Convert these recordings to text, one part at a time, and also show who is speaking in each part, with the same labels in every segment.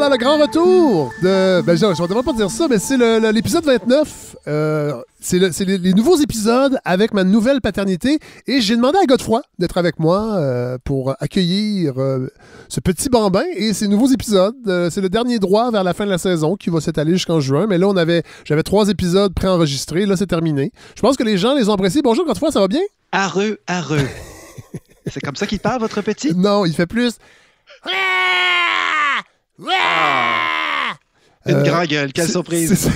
Speaker 1: voilà le grand retour de... Ben, je ne devrais pas dire ça, mais c'est l'épisode 29. C'est les nouveaux épisodes avec ma nouvelle paternité. Et j'ai demandé à Godefroy d'être avec moi pour accueillir ce petit bambin et ces nouveaux épisodes. C'est le dernier droit vers la fin de la saison qui va s'étaler jusqu'en juin. Mais là, j'avais 3 épisodes préenregistrés. Là, c'est terminé. Je pense que les gens les ont appréciés. Bonjour Godefroy, ça va bien?
Speaker 2: Areux. C'est comme ça qu'il parle, votre petit?
Speaker 1: Non, il fait plus...
Speaker 2: Une grande gueule, quelle surprise!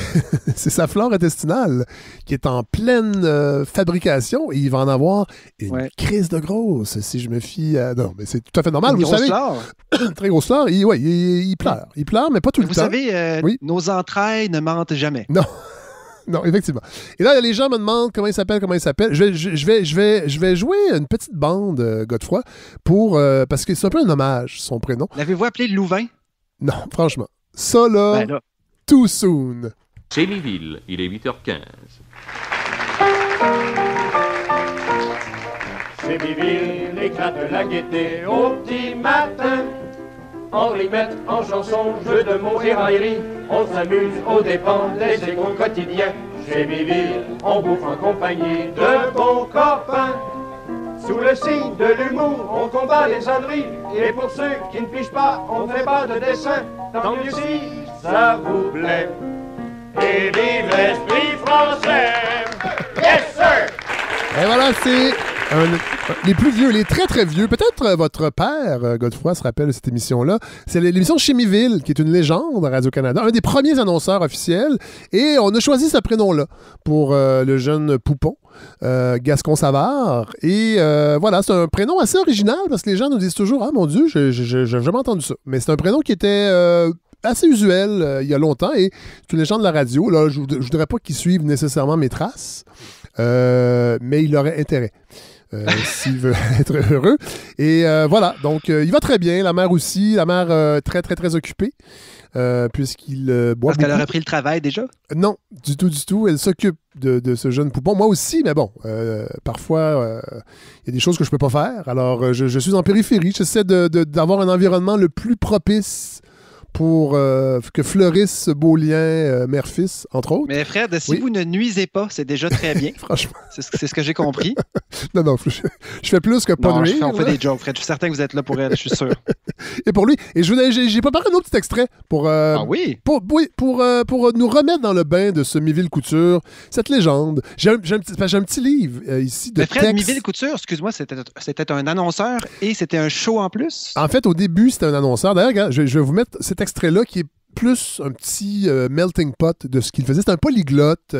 Speaker 1: C'est sa flore intestinale qui est en pleine fabrication et il va en avoir une crise de grosse si je me fie à... Non, mais c'est tout à fait normal,
Speaker 2: une
Speaker 1: vous savez.
Speaker 2: Flore.
Speaker 1: Très grosse flore. Il pleure. Il pleure, mais pas tout le temps.
Speaker 2: Vous savez, nos entrailles ne mentent jamais.
Speaker 1: Non. Non, effectivement. Et là, les gens me demandent comment il s'appelle. Je vais jouer une petite bande, Godefroy, parce que c'est un peu un hommage, son prénom.
Speaker 2: L'avez-vous appelé Louvain?
Speaker 1: Non, franchement. Ça, là, too soon.
Speaker 3: Chémiville, il est 8h15.
Speaker 4: Chémiville éclate la gaieté au petit matin. En rimette, en chanson, jeu de mots et railleries, on s'amuse aux dépens des échos quotidiens. Chez Miville, on bouffe en compagnie de bons copains. Sous le signe de l'humour, on combat les âneries. Et pour ceux qui ne pigent pas, on fait pas de dessin. Tant mieux si ça vous plaît. Et vive l'esprit français! Yes, sir!
Speaker 1: Et voilà, c'est les plus vieux, les très très vieux. Peut-être votre père, Godefroy, se rappelle de cette émission-là. C'est l'émission Chémiville, qui est une légende à Radio-Canada, un des premiers annonceurs officiels. Et on a choisi ce prénom-là pour le jeune poupon, Gascon Savard. Et voilà, c'est un prénom assez original parce que les gens nous disent toujours « Ah mon Dieu, j'ai jamais entendu ça ». Mais c'est un prénom qui était... assez usuel il y a longtemps et c'est une légende de la radio. Là, je voudrais pas qu'il suive nécessairement mes traces, mais il aurait intérêt s'il veut être heureux. Et voilà, donc il va très bien. La mère aussi, la mère très, très, très occupée, puisqu'il boit
Speaker 2: Parce qu'elle aurait pris le travail déjà?
Speaker 1: Non, du tout. Elle s'occupe de ce jeune poupon. Moi aussi, mais bon, parfois, il y a des choses que je peux pas faire. Alors, je suis en périphérie. J'essaie d'avoir un environnement le plus propice pour que fleurisse ce beau lien mère-fils, entre autres.
Speaker 2: Mais Fred, si vous ne nuisez pas, c'est déjà très bien.
Speaker 1: Franchement.
Speaker 2: C'est ce que j'ai compris.
Speaker 1: Non, je fais plus que pas nuire.
Speaker 2: On fait des jokes, Fred. Je suis certain que vous êtes là pour elle, je suis sûr.
Speaker 1: Et pour lui, et j'ai préparé un autre petit extrait pour nous remettre dans le bain de ce Miville Couture, cette légende. J'ai un petit livre ici de
Speaker 2: Mais Fred,
Speaker 1: texte.
Speaker 2: Miville Couture, excuse-moi, c'était un annonceur et c'était un show en plus?
Speaker 1: En fait, au début, c'était un annonceur. D'ailleurs, regarde, je vais vous mettre cet extrait-là qui est plus un petit melting pot de ce qu'il faisait. C'était un polyglotte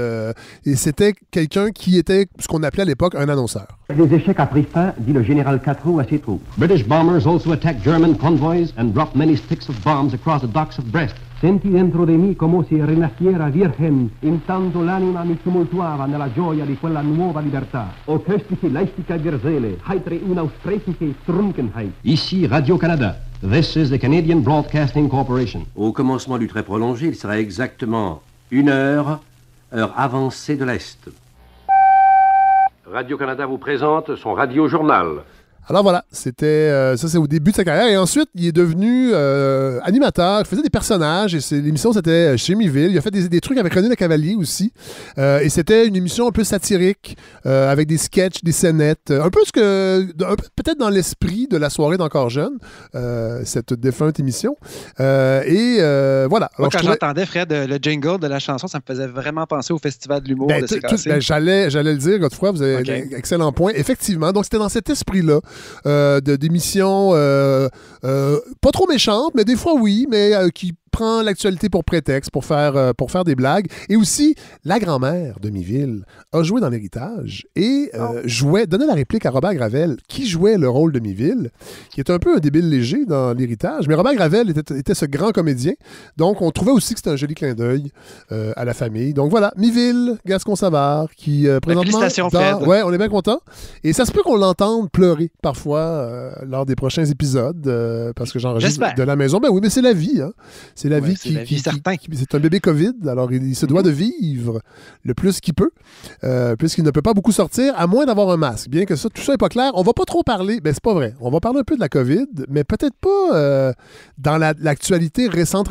Speaker 1: et c'était quelqu'un qui était ce qu'on appelait à l'époque un annonceur.
Speaker 5: Les échecs a pris fin, dit le général Catroux à ses troupes. British bombers also attacked German convoys and dropped many sticks of bombs across the docks of Brest. Senti dentro di me come se rinasciera virgen, intanto l'anima mi tumultuava nella gioia di quella nuova libertà. O köstliche Leichtigkeit der Seele, heitere unaussprechliche Trunkenheit. Ici Radio-Canada. This is the Canadian Broadcasting Corporation.
Speaker 6: Au commencement du trait prolongé, il sera exactement 1h, heure avancée de l'Est. Radio-Canada vous présente son radio-journal.
Speaker 1: Alors voilà, c'était ça, c'est au début de sa carrière. Et ensuite, il est devenu animateur. Il faisait des personnages. Et l'émission, c'était chez Miville. Il a fait des trucs avec René Lecavalier aussi. Et c'était une émission un peu satirique, avec des sketchs, des scénettes. Un peu peut-être dans l'esprit de la soirée d'Encore Jeune, cette défunte émission. Voilà.
Speaker 2: Moi, quand j'entendais, Fred, le jingle de la chanson, ça me faisait vraiment penser au Festival de l'humour de CKC.
Speaker 1: J'allais le dire, Godefroy, vous avez un excellent point. Effectivement, donc c'était dans cet esprit-là. D'émissions pas trop méchantes, mais des fois oui, mais qui prend l'actualité pour prétexte pour faire des blagues. Et aussi, la grand-mère de Miville a joué dans l'héritage et donnait la réplique à Robert Gravel, qui jouait le rôle de Miville, qui est un peu un débile léger dans l'héritage. Mais Robert Gravel était ce grand comédien. Donc, on trouvait aussi que c'était un joli clin d'œil à la famille. Donc voilà, Miville, Gascon Savard, qui présentement...
Speaker 2: Félicitations, Fred.
Speaker 1: Ouais, on est bien content. Et ça se peut qu'on l'entende pleurer parfois lors des prochains épisodes, parce que j'enregistre de la maison. Ben oui, mais c'est la vie, hein. C'est la vie
Speaker 2: c'est la vie, certain.
Speaker 1: c'est un bébé COVID, alors il se doit de vivre le plus qu'il peut, puisqu'il ne peut pas beaucoup sortir, à moins d'avoir un masque. Bien que ça, tout ça n'est pas clair, on va pas trop parler, ben c'est pas vrai, on va parler un peu de la COVID, mais peut-être pas dans l'actualité récente.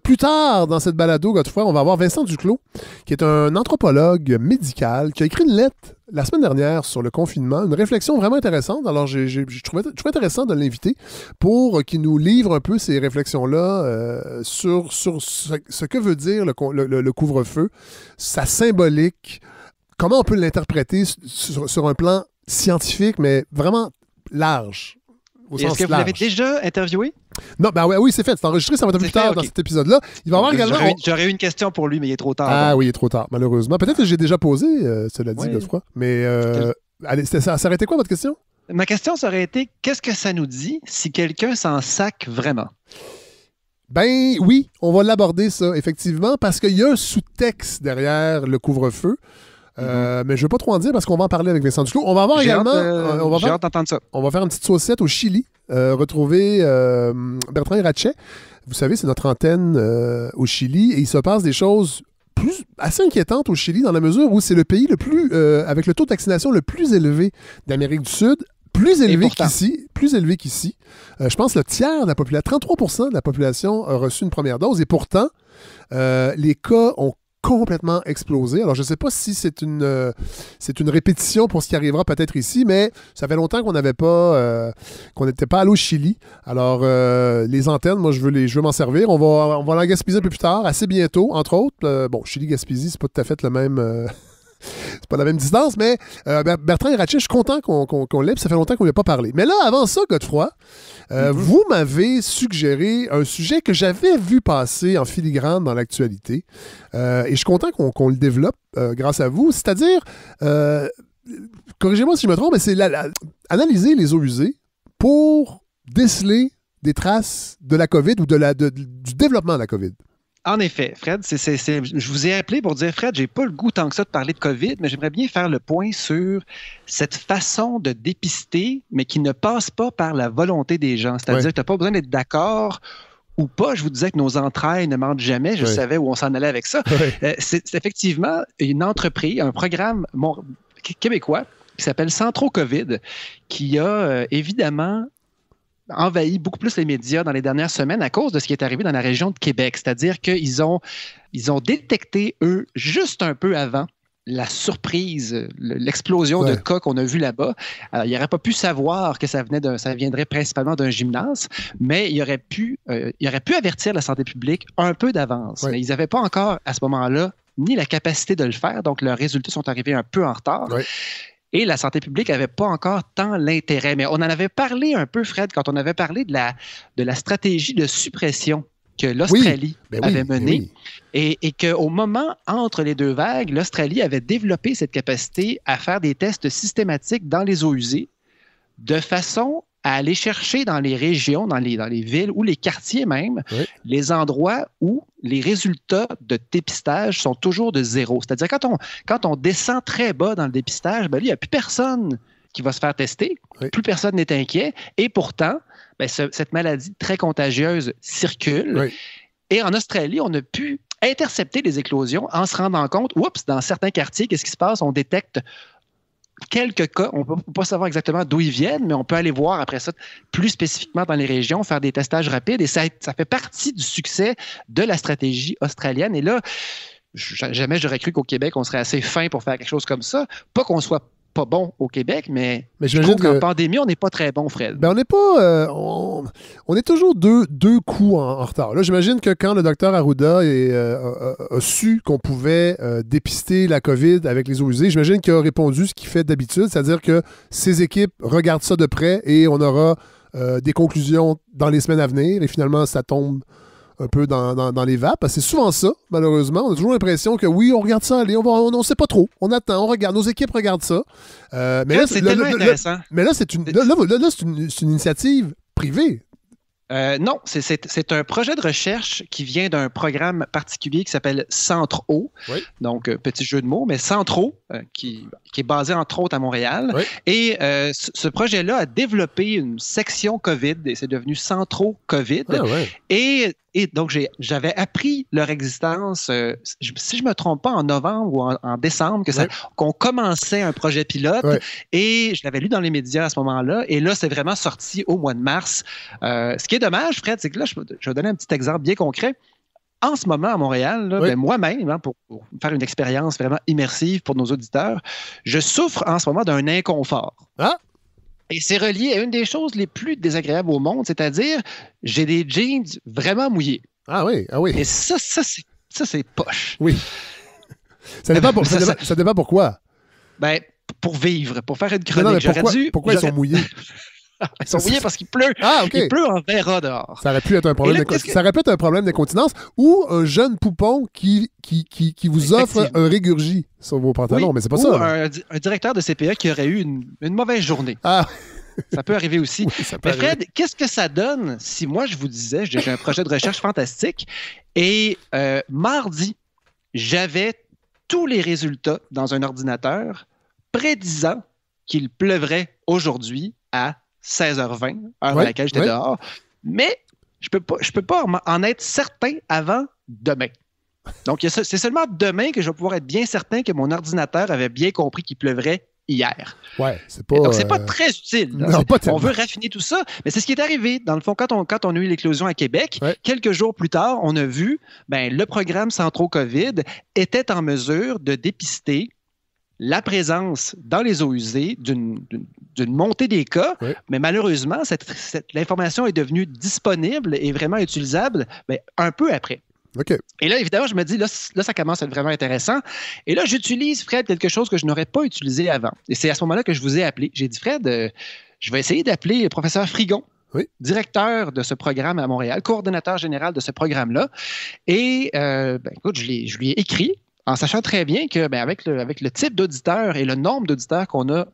Speaker 1: Plus tard, dans cette balado, Godefroy, on va avoir Vincent Duclos, qui est un anthropologue médical, qui a écrit une lettre la semaine dernière sur le confinement, une réflexion vraiment intéressante. Alors, j'ai trouvé intéressant de l'inviter pour qu'il nous livre un peu ces réflexions-là sur ce que veut dire le couvre-feu, sa symbolique, comment on peut l'interpréter sur un plan scientifique, mais vraiment large.
Speaker 2: Est-ce que vous l'avez déjà interviewé?
Speaker 1: Non, ben oui, c'est fait. C'est enregistré, ça va être plus tard dans cet épisode-là. Il va y avoir également...
Speaker 2: J'aurais eu une question pour lui, mais il est trop tard.
Speaker 1: Ah oui, il est trop tard, malheureusement. Peut-être que j'ai déjà posé, cela dit, Godefroy. Mais allez, ça aurait été quoi votre question?
Speaker 2: Ma question, ça aurait été, qu'est-ce que ça nous dit si quelqu'un s'en sac vraiment?
Speaker 1: Ben oui, on va l'aborder, ça, effectivement, parce qu'il y a un sous-texte derrière le couvre-feu. Mais je ne veux pas trop en dire parce qu'on va en parler avec Vincent Duclos. On va avoir également...
Speaker 2: J'ai hâte d'entendre ça.
Speaker 1: On va faire une petite saucette au Chili. Retrouver Bertrand Irachet. Vous savez, c'est notre antenne au Chili et il se passe des choses assez inquiétantes au Chili dans la mesure où c'est le pays le plus avec le taux de vaccination le plus élevé d'Amérique du Sud. Plus élevé qu'ici. Je pense le tiers de la population, 33% de la population a reçu une première dose et pourtant, les cas ont complètement explosé. Alors, je ne sais pas si c'est une répétition pour ce qui arrivera peut-être ici, mais ça fait longtemps qu'on n'était pas allé au Chili. Alors, les antennes, moi, je veux m'en servir. On va en Gaspésie un peu plus tard, assez bientôt, entre autres. Chili-Gaspésie, c'est pas tout à fait le même... c'est pas la même distance, mais Bertrand Irachet, je suis content qu'on l'ait, puis ça fait longtemps qu'on ne lui a pas parlé. Mais là, avant ça, Godefroy, vous m'avez suggéré un sujet que j'avais vu passer en filigrane dans l'actualité, et je suis content qu'on le développe grâce à vous, c'est-à-dire, corrigez-moi si je me trompe, mais c'est analyser les eaux usées pour déceler des traces de la COVID ou du développement de la COVID.
Speaker 2: En effet, Fred, je vous ai appelé pour dire, Fred, j'ai pas le goût tant que ça de parler de COVID, mais j'aimerais bien faire le point sur cette façon de dépister, mais qui ne passe pas par la volonté des gens. C'est-à-dire que tu n'as pas besoin d'être d'accord ou pas. Je vous disais que nos entrailles ne mentent jamais. Je savais où on s'en allait avec ça. C'est effectivement une entreprise, un programme québécois qui s'appelle Centro COVID, qui a évidemment envahi beaucoup plus les médias dans les dernières semaines à cause de ce qui est arrivé dans la région de Québec. C'est-à-dire qu'ils ont détecté, eux, juste un peu avant la surprise, l'explosion de cas qu'on a vu là-bas. Alors, il n'aurait pas pu savoir que ça viendrait principalement d'un gymnase, mais il aurait pu avertir la santé publique un peu d'avance. Mais ils n'avaient pas encore, à ce moment-là, ni la capacité de le faire, donc leurs résultats sont arrivés un peu en retard. Et la santé publique n'avait pas encore tant l'intérêt. Mais on en avait parlé un peu, Fred, quand on avait parlé de la stratégie de suppression que l'Australie avait menée. Et qu'au moment entre les deux vagues, l'Australie avait développé cette capacité à faire des tests systématiques dans les eaux usées de façon à aller chercher dans les régions, dans les villes ou les quartiers même, les endroits où les résultats de dépistage sont toujours de zéro. C'est-à-dire quand on descend très bas dans le dépistage, il n'y a plus personne qui va se faire tester, plus personne n'est inquiet, et pourtant, cette maladie très contagieuse circule. Et en Australie, on a pu intercepter les éclosions en se rendant compte, dans certains quartiers, qu'est-ce qui se passe? On détecte quelques cas, on ne peut pas savoir exactement d'où ils viennent, mais on peut aller voir après ça plus spécifiquement dans les régions, faire des testages rapides, et ça fait partie du succès de la stratégie australienne. Et là, jamais j'aurais cru qu'au Québec, on serait assez fin pour faire quelque chose comme ça. Pas qu'on soit pas bon au Québec, mais je trouve qu'en pandémie, on n'est pas très bon, Fred.
Speaker 1: On n'est pas... on est toujours deux coups en retard. Là, j'imagine que quand le docteur Arruda a su qu'on pouvait dépister la COVID avec les eaux usées, j'imagine qu'il a répondu ce qu'il fait d'habitude, c'est-à-dire que ses équipes regardent ça de près et on aura des conclusions dans les semaines à venir et finalement, ça tombe un peu dans les vapes. C'est souvent ça, malheureusement. On a toujours l'impression que oui, on regarde ça, allez, on ne sait pas trop. On attend, on regarde. Nos équipes regardent ça. Mais là,
Speaker 2: c'est tellement intéressant.
Speaker 1: Mais là, c'est une initiative privée.
Speaker 2: Non, c'est un projet de recherche qui vient d'un programme particulier qui s'appelle Centro.
Speaker 1: Oui.
Speaker 2: Donc, petit jeu de mots, mais Centro, qui est basé entre autres à Montréal.
Speaker 1: Oui.
Speaker 2: Et ce projet-là a développé une section COVID et c'est devenu Centro COVID.
Speaker 1: Ah, ouais.
Speaker 2: Et donc, j'avais appris leur existence, si je ne me trompe pas, en novembre ou en décembre, qu'on commençait un projet pilote.
Speaker 1: Ouais.
Speaker 2: Et je l'avais lu dans les médias à ce moment-là. Et là, c'est vraiment sorti au mois de mars. Ce qui est dommage, Fred, c'est que là, je vais donner un petit exemple bien concret. En ce moment, à Montréal, là, ben, moi-même, pour faire une expérience vraiment immersive pour nos auditeurs, je souffre en ce moment d'un inconfort.
Speaker 1: Ah!
Speaker 2: Et c'est relié à une des choses les plus désagréables au monde, c'est-à-dire, j'ai des jeans vraiment mouillés.
Speaker 1: Ah oui, ah oui.
Speaker 2: Et ça c'est poche.
Speaker 1: Oui. Ça dépend pourquoi.
Speaker 2: Ben, pour vivre, pour faire une chronique.
Speaker 1: Non, pourquoi ils sont mouillés?
Speaker 2: Ils sont mouillés parce qu'il pleut.
Speaker 1: Ah, OK.
Speaker 2: Il pleut en verra dehors.
Speaker 1: Ça aurait pu être un problème d'incontinence ou un jeune poupon qui vous offre un régurgie sur vos pantalons, mais c'est pas ça.
Speaker 2: Ou un directeur de CPA qui aurait eu une mauvaise journée.
Speaker 1: Ah.
Speaker 2: Ça peut arriver aussi.
Speaker 1: Oui, ça peut
Speaker 2: mais Fred,
Speaker 1: arriver.
Speaker 2: qu'est-ce que ça donne si moi je vous disais, j'ai un projet de recherche fantastique et mardi, j'avais tous les résultats dans un ordinateur prédisant qu'il pleuvrait aujourd'hui à 16h20, heure à laquelle j'étais dehors. Mais je peux pas en être certain avant demain. Donc, c'est seulement demain que je vais pouvoir être bien certain que mon ordinateur avait bien compris qu'il pleuvrait hier.
Speaker 1: Ouais, c'est pas.
Speaker 2: Donc, c'est pas très utile.
Speaker 1: Non, pas tellement.
Speaker 2: On veut raffiner tout ça, mais c'est ce qui est arrivé. Dans le fond, quand on a eu l'éclosion à Québec, quelques jours plus tard, on a vu le programme Centro COVID était en mesure de dépister la présence dans les eaux usées d'une montée des cas, mais malheureusement, l'information est devenue disponible et vraiment utilisable un peu après.
Speaker 1: OK. Et
Speaker 2: là, évidemment, je me dis, là, ça commence à être vraiment intéressant. Et là, j'utilise, Fred, quelque chose que je n'aurais pas utilisé avant. Et c'est à ce moment-là que je vous ai appelé. J'ai dit, Fred, je vais essayer d'appeler le professeur Frigon, directeur de ce programme à Montréal, coordonnateur général de ce programme-là. Et, écoute, je lui ai écrit en sachant très bien que, avec le type d'auditeur et le nombre d'auditeurs qu'on a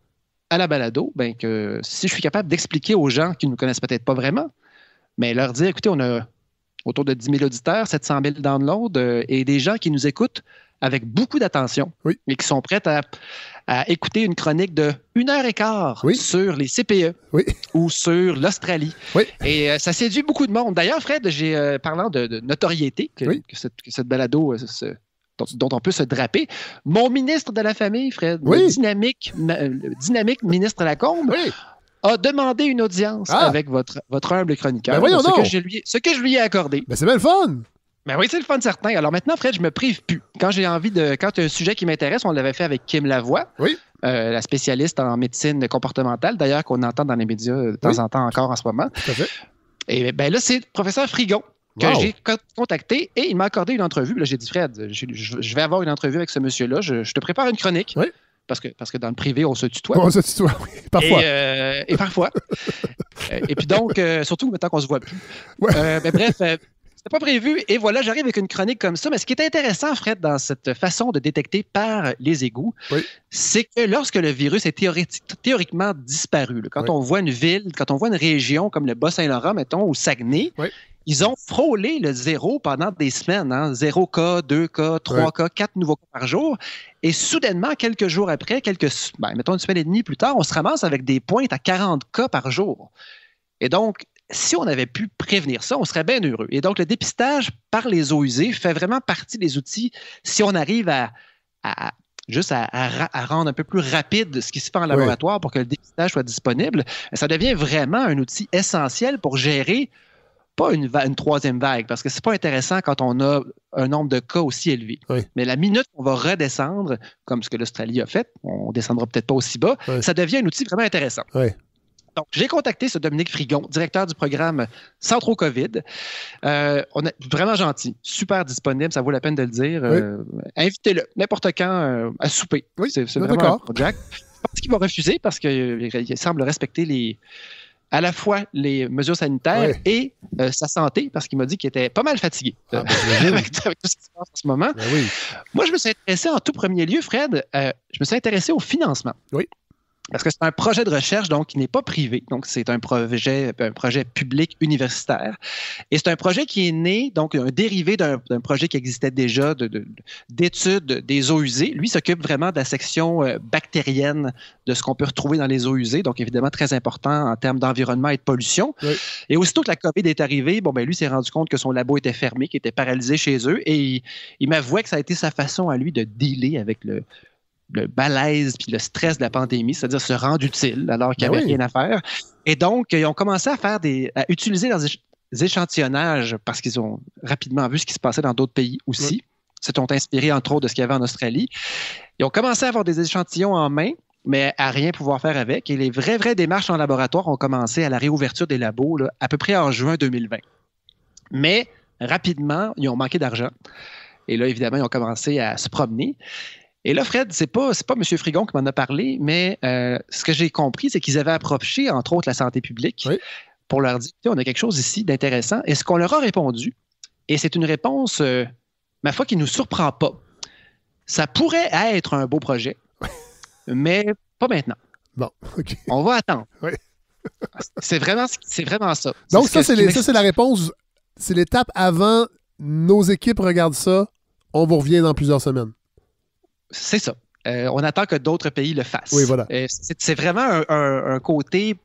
Speaker 2: à la balado, que si je suis capable d'expliquer aux gens qui ne nous connaissent peut-être pas vraiment, mais leur dire, écoutez, on a autour de 10 000 auditeurs, 700 000 downloads et des gens qui nous écoutent avec beaucoup d'attention et qui sont prêts à écouter une chronique de 1h15 sur les CPE ou sur l'Australie. Et ça séduit beaucoup de monde. D'ailleurs, Fred, parlant de notoriété, que cette balado dont on peut se draper, mon ministre de la Famille, Fred, le dynamique ministre Lacombe, a demandé une audience avec votre humble chroniqueur. Ce que je lui ai accordé.
Speaker 1: C'est bien le fun!
Speaker 2: Oui, c'est le fun certain. Alors maintenant, Fred, je me prive plus. Quand il y a un sujet qui m'intéresse, on l'avait fait avec Kim Lavoie, la spécialiste en médecine comportementale, d'ailleurs, qu'on entend dans les médias de temps en temps encore en ce moment.
Speaker 1: Tout à fait.
Speaker 2: Et là, c'est le professeur Frigon que j'ai contacté et il m'a accordé une entrevue. Là, j'ai dit, Fred, je vais avoir une entrevue avec ce monsieur-là. Je te prépare une chronique. Oui. Parce que dans le privé, on se tutoie.
Speaker 1: On se tutoie, oui. Parfois.
Speaker 2: Et parfois. Et puis donc, surtout maintenant qu'on se voit plus. Bref, c'était pas prévu. Et voilà, j'arrive avec une chronique comme ça. Mais ce qui est intéressant, Fred, dans cette façon de détecter par les égouts, c'est que lorsque le virus est théoriquement disparu, là, quand on voit une ville, quand on voit une région comme le Bas-Saint-Laurent, mettons, ou Saguenay, ils ont frôlé le zéro pendant des semaines. 0 cas, 2 cas, 3 cas, 4 nouveaux cas par jour. Et soudainement, quelques jours après, mettons une semaine et demie plus tard, on se ramasse avec des pointes à 40 cas par jour. Et donc, si on avait pu prévenir ça, on serait bien heureux. Et donc, le dépistage par les eaux usées fait vraiment partie des outils si on arrive à rendre un peu plus rapide ce qui se fait en laboratoire pour que le dépistage soit disponible. Ça devient vraiment un outil essentiel pour gérer pas une troisième vague, parce que c'est pas intéressant quand on a un nombre de cas aussi élevé. Mais la minute qu'on va redescendre, comme ce que l'Australie a fait, on descendra peut-être pas aussi bas, ça devient un outil vraiment intéressant. Donc, j'ai contacté ce Dominique Frigon, directeur du programme Centro COVID. On est vraiment gentil, super disponible, ça vaut la peine de le dire. Invitez-le n'importe quand à souper. C'est vraiment un Jack. Je pense qu'il va refuser parce qu'il semble respecter à la fois les mesures sanitaires et sa santé, parce qu'il m'a dit qu'il était pas mal fatigué avec tout ce qui se passe en ce moment. Moi, je me suis intéressé en tout premier lieu, Fred, je me suis intéressé au financement. Parce que c'est un projet de recherche donc, qui n'est pas privé. Donc, c'est un projet public universitaire. Et c'est un projet qui est né, donc un dérivé d'un projet qui existait déjà d'études des eaux usées. Lui s'occupe vraiment de la section bactérienne de ce qu'on peut retrouver dans les eaux usées. Donc, évidemment, très important en termes d'environnement et de pollution. Oui. Et aussitôt que la COVID est arrivée, lui s'est rendu compte que son labo était fermé, qu'il était paralysé chez eux. Et il m'avouait que ça a été sa façon à lui de dealer avec le malaise puis le stress de la pandémie, c'est-à-dire se rendre utile alors qu'il n'y avait rien à faire. Et donc, ils ont commencé à utiliser leurs échantillonnages parce qu'ils ont rapidement vu ce qui se passait dans d'autres pays aussi. Oui. Se sont inspirés, entre autres, de ce qu'il y avait en Australie. Ils ont commencé à avoir des échantillons en main, mais à rien pouvoir faire avec. Et les vraies démarches en laboratoire ont commencé à la réouverture des labos là, à peu près en juin 2020. Mais rapidement, ils ont manqué d'argent. Et là, évidemment, ils ont commencé à se promener. Et là, Fred, c'est pas M. Frigon qui m'en a parlé, mais ce que j'ai compris, c'est qu'ils avaient approché, entre autres, la santé publique pour leur dire, on a quelque chose ici d'intéressant. Et ce qu'on leur a répondu, et c'est une réponse, ma foi, qui ne nous surprend pas. Ça pourrait être un beau projet, mais pas maintenant.
Speaker 1: Bon, OK.
Speaker 2: On va attendre.
Speaker 1: Oui.
Speaker 2: C'est vraiment ça.
Speaker 1: Donc, ça, c'est la réponse. C'est l'étape avant, nos équipes regardent ça, on vous revient dans plusieurs semaines.
Speaker 2: C'est ça. On attend que d'autres pays le fassent.
Speaker 1: Oui, voilà.
Speaker 2: C'est vraiment un côté,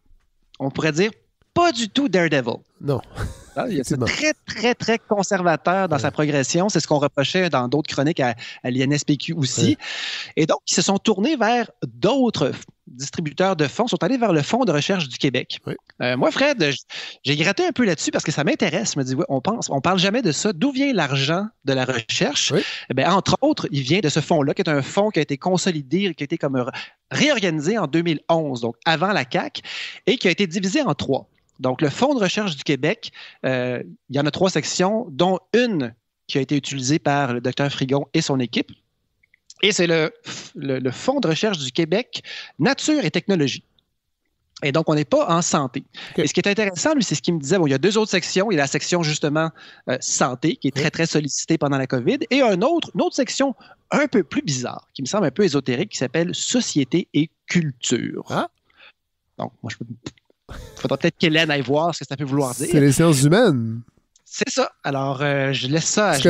Speaker 2: on pourrait dire, pas du tout Daredevil.
Speaker 1: Non.
Speaker 2: C'est très, très, très conservateur dans sa progression. C'est ce qu'on reprochait dans d'autres chroniques à l'INSPQ aussi. Oui. Et donc, ils se sont tournés vers d'autres distributeurs de fonds, sont allés vers le Fonds de recherche du Québec. Oui. Moi, Fred, j'ai gratté un peu là-dessus parce que ça m'intéresse. Je me dis, on parle jamais de ça. D'où vient l'argent de la recherche? Oui. Entre autres, il vient de ce fonds-là, qui est un fonds qui a été consolidé, qui a été comme réorganisé en 2011, donc avant la CAQ, et qui a été divisé en 3. Donc, le Fonds de recherche du Québec, il y en a 3 sections, dont une qui a été utilisée par le Dr Frigon et son équipe. Et c'est le Fonds de recherche du Québec, Nature et Technologie. Et donc, on n'est pas en santé. Okay. Et ce qui est intéressant, lui, c'est ce qu'il me disait. Il y a 2 autres sections. Il y a la section, justement, santé, qui est très, très sollicitée pendant la COVID. Et une autre section un peu plus bizarre, qui me semble un peu ésotérique, qui s'appelle Société et culture.
Speaker 1: Ah.
Speaker 2: Donc, moi, il faudra peut-être qu'Hélène aille voir ce que ça peut vouloir dire.
Speaker 1: C'est les sciences humaines.
Speaker 2: C'est ça. Alors, je laisse ça.
Speaker 1: Ce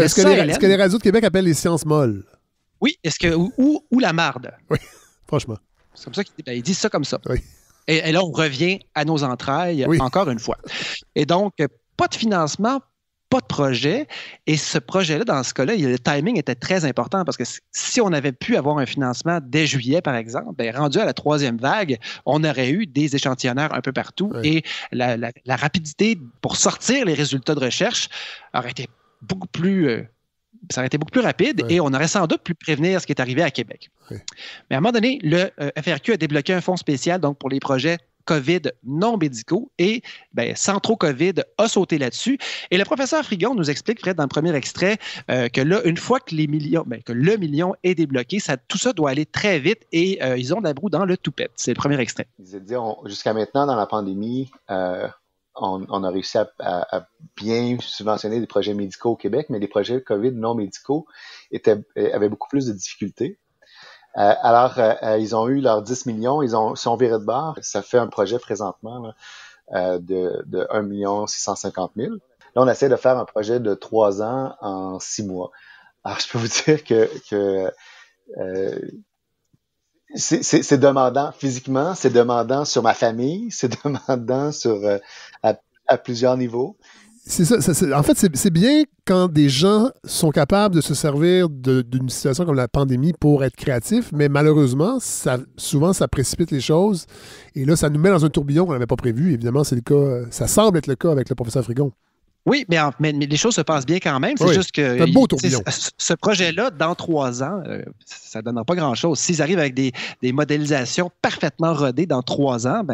Speaker 1: que les radios de Québec appellent les sciences molles.
Speaker 2: Oui, ou la marde.
Speaker 1: Oui, franchement.
Speaker 2: C'est comme ça qu'il dit ça comme ça.
Speaker 1: Oui.
Speaker 2: Et là, on revient à nos entrailles, encore une fois. Et donc, pas de financement, pas de projet. Et ce projet-là, dans ce cas-là, le timing était très important parce que si on avait pu avoir un financement dès juillet, par exemple, rendu à la 3e vague, on aurait eu des échantillonneurs un peu partout et la rapidité pour sortir les résultats de recherche aurait été beaucoup plus... ça aurait été beaucoup plus rapide et on aurait sans doute pu prévenir ce qui est arrivé à Québec. Oui. Mais à un moment donné, le FRQ a débloqué un fonds spécial donc pour les projets COVID non médicaux et Centro COVID a sauté là-dessus. Et le professeur Frigon nous explique, Fred, dans le premier extrait, que là, une fois que le million est débloqué, tout ça doit aller très vite et ils ont de la broue dans le toupette. C'est le premier extrait.
Speaker 7: Jusqu'à maintenant, dans la pandémie, on a réussi à bien subventionner des projets médicaux au Québec, mais les projets COVID non médicaux avaient beaucoup plus de difficultés. Alors, ils ont eu leurs 10 millions, ils sont virés de bord. Ça fait un projet présentement là, de 1 650 000. Là, on essaie de faire un projet de 3 ans en 6 mois. Alors, je peux vous dire que c'est demandant physiquement, c'est demandant sur ma famille, c'est demandant à plusieurs niveaux.
Speaker 1: C'est ça. En fait, c'est bien quand des gens sont capables de se servir d'une situation comme la pandémie pour être créatifs, mais malheureusement, souvent, ça précipite les choses. Et là, ça nous met dans un tourbillon qu'on n'avait pas prévu. Évidemment, c'est le cas. Ça semble être le cas avec le professeur Frigon.
Speaker 2: Oui, mais les choses se passent bien quand même. C'est juste que
Speaker 1: c'est un beau tourbillon.
Speaker 2: Ce projet-là, dans 3 ans, ça ne donnera pas grand-chose. S'ils arrivent avec des modélisations parfaitement rodées dans 3 ans,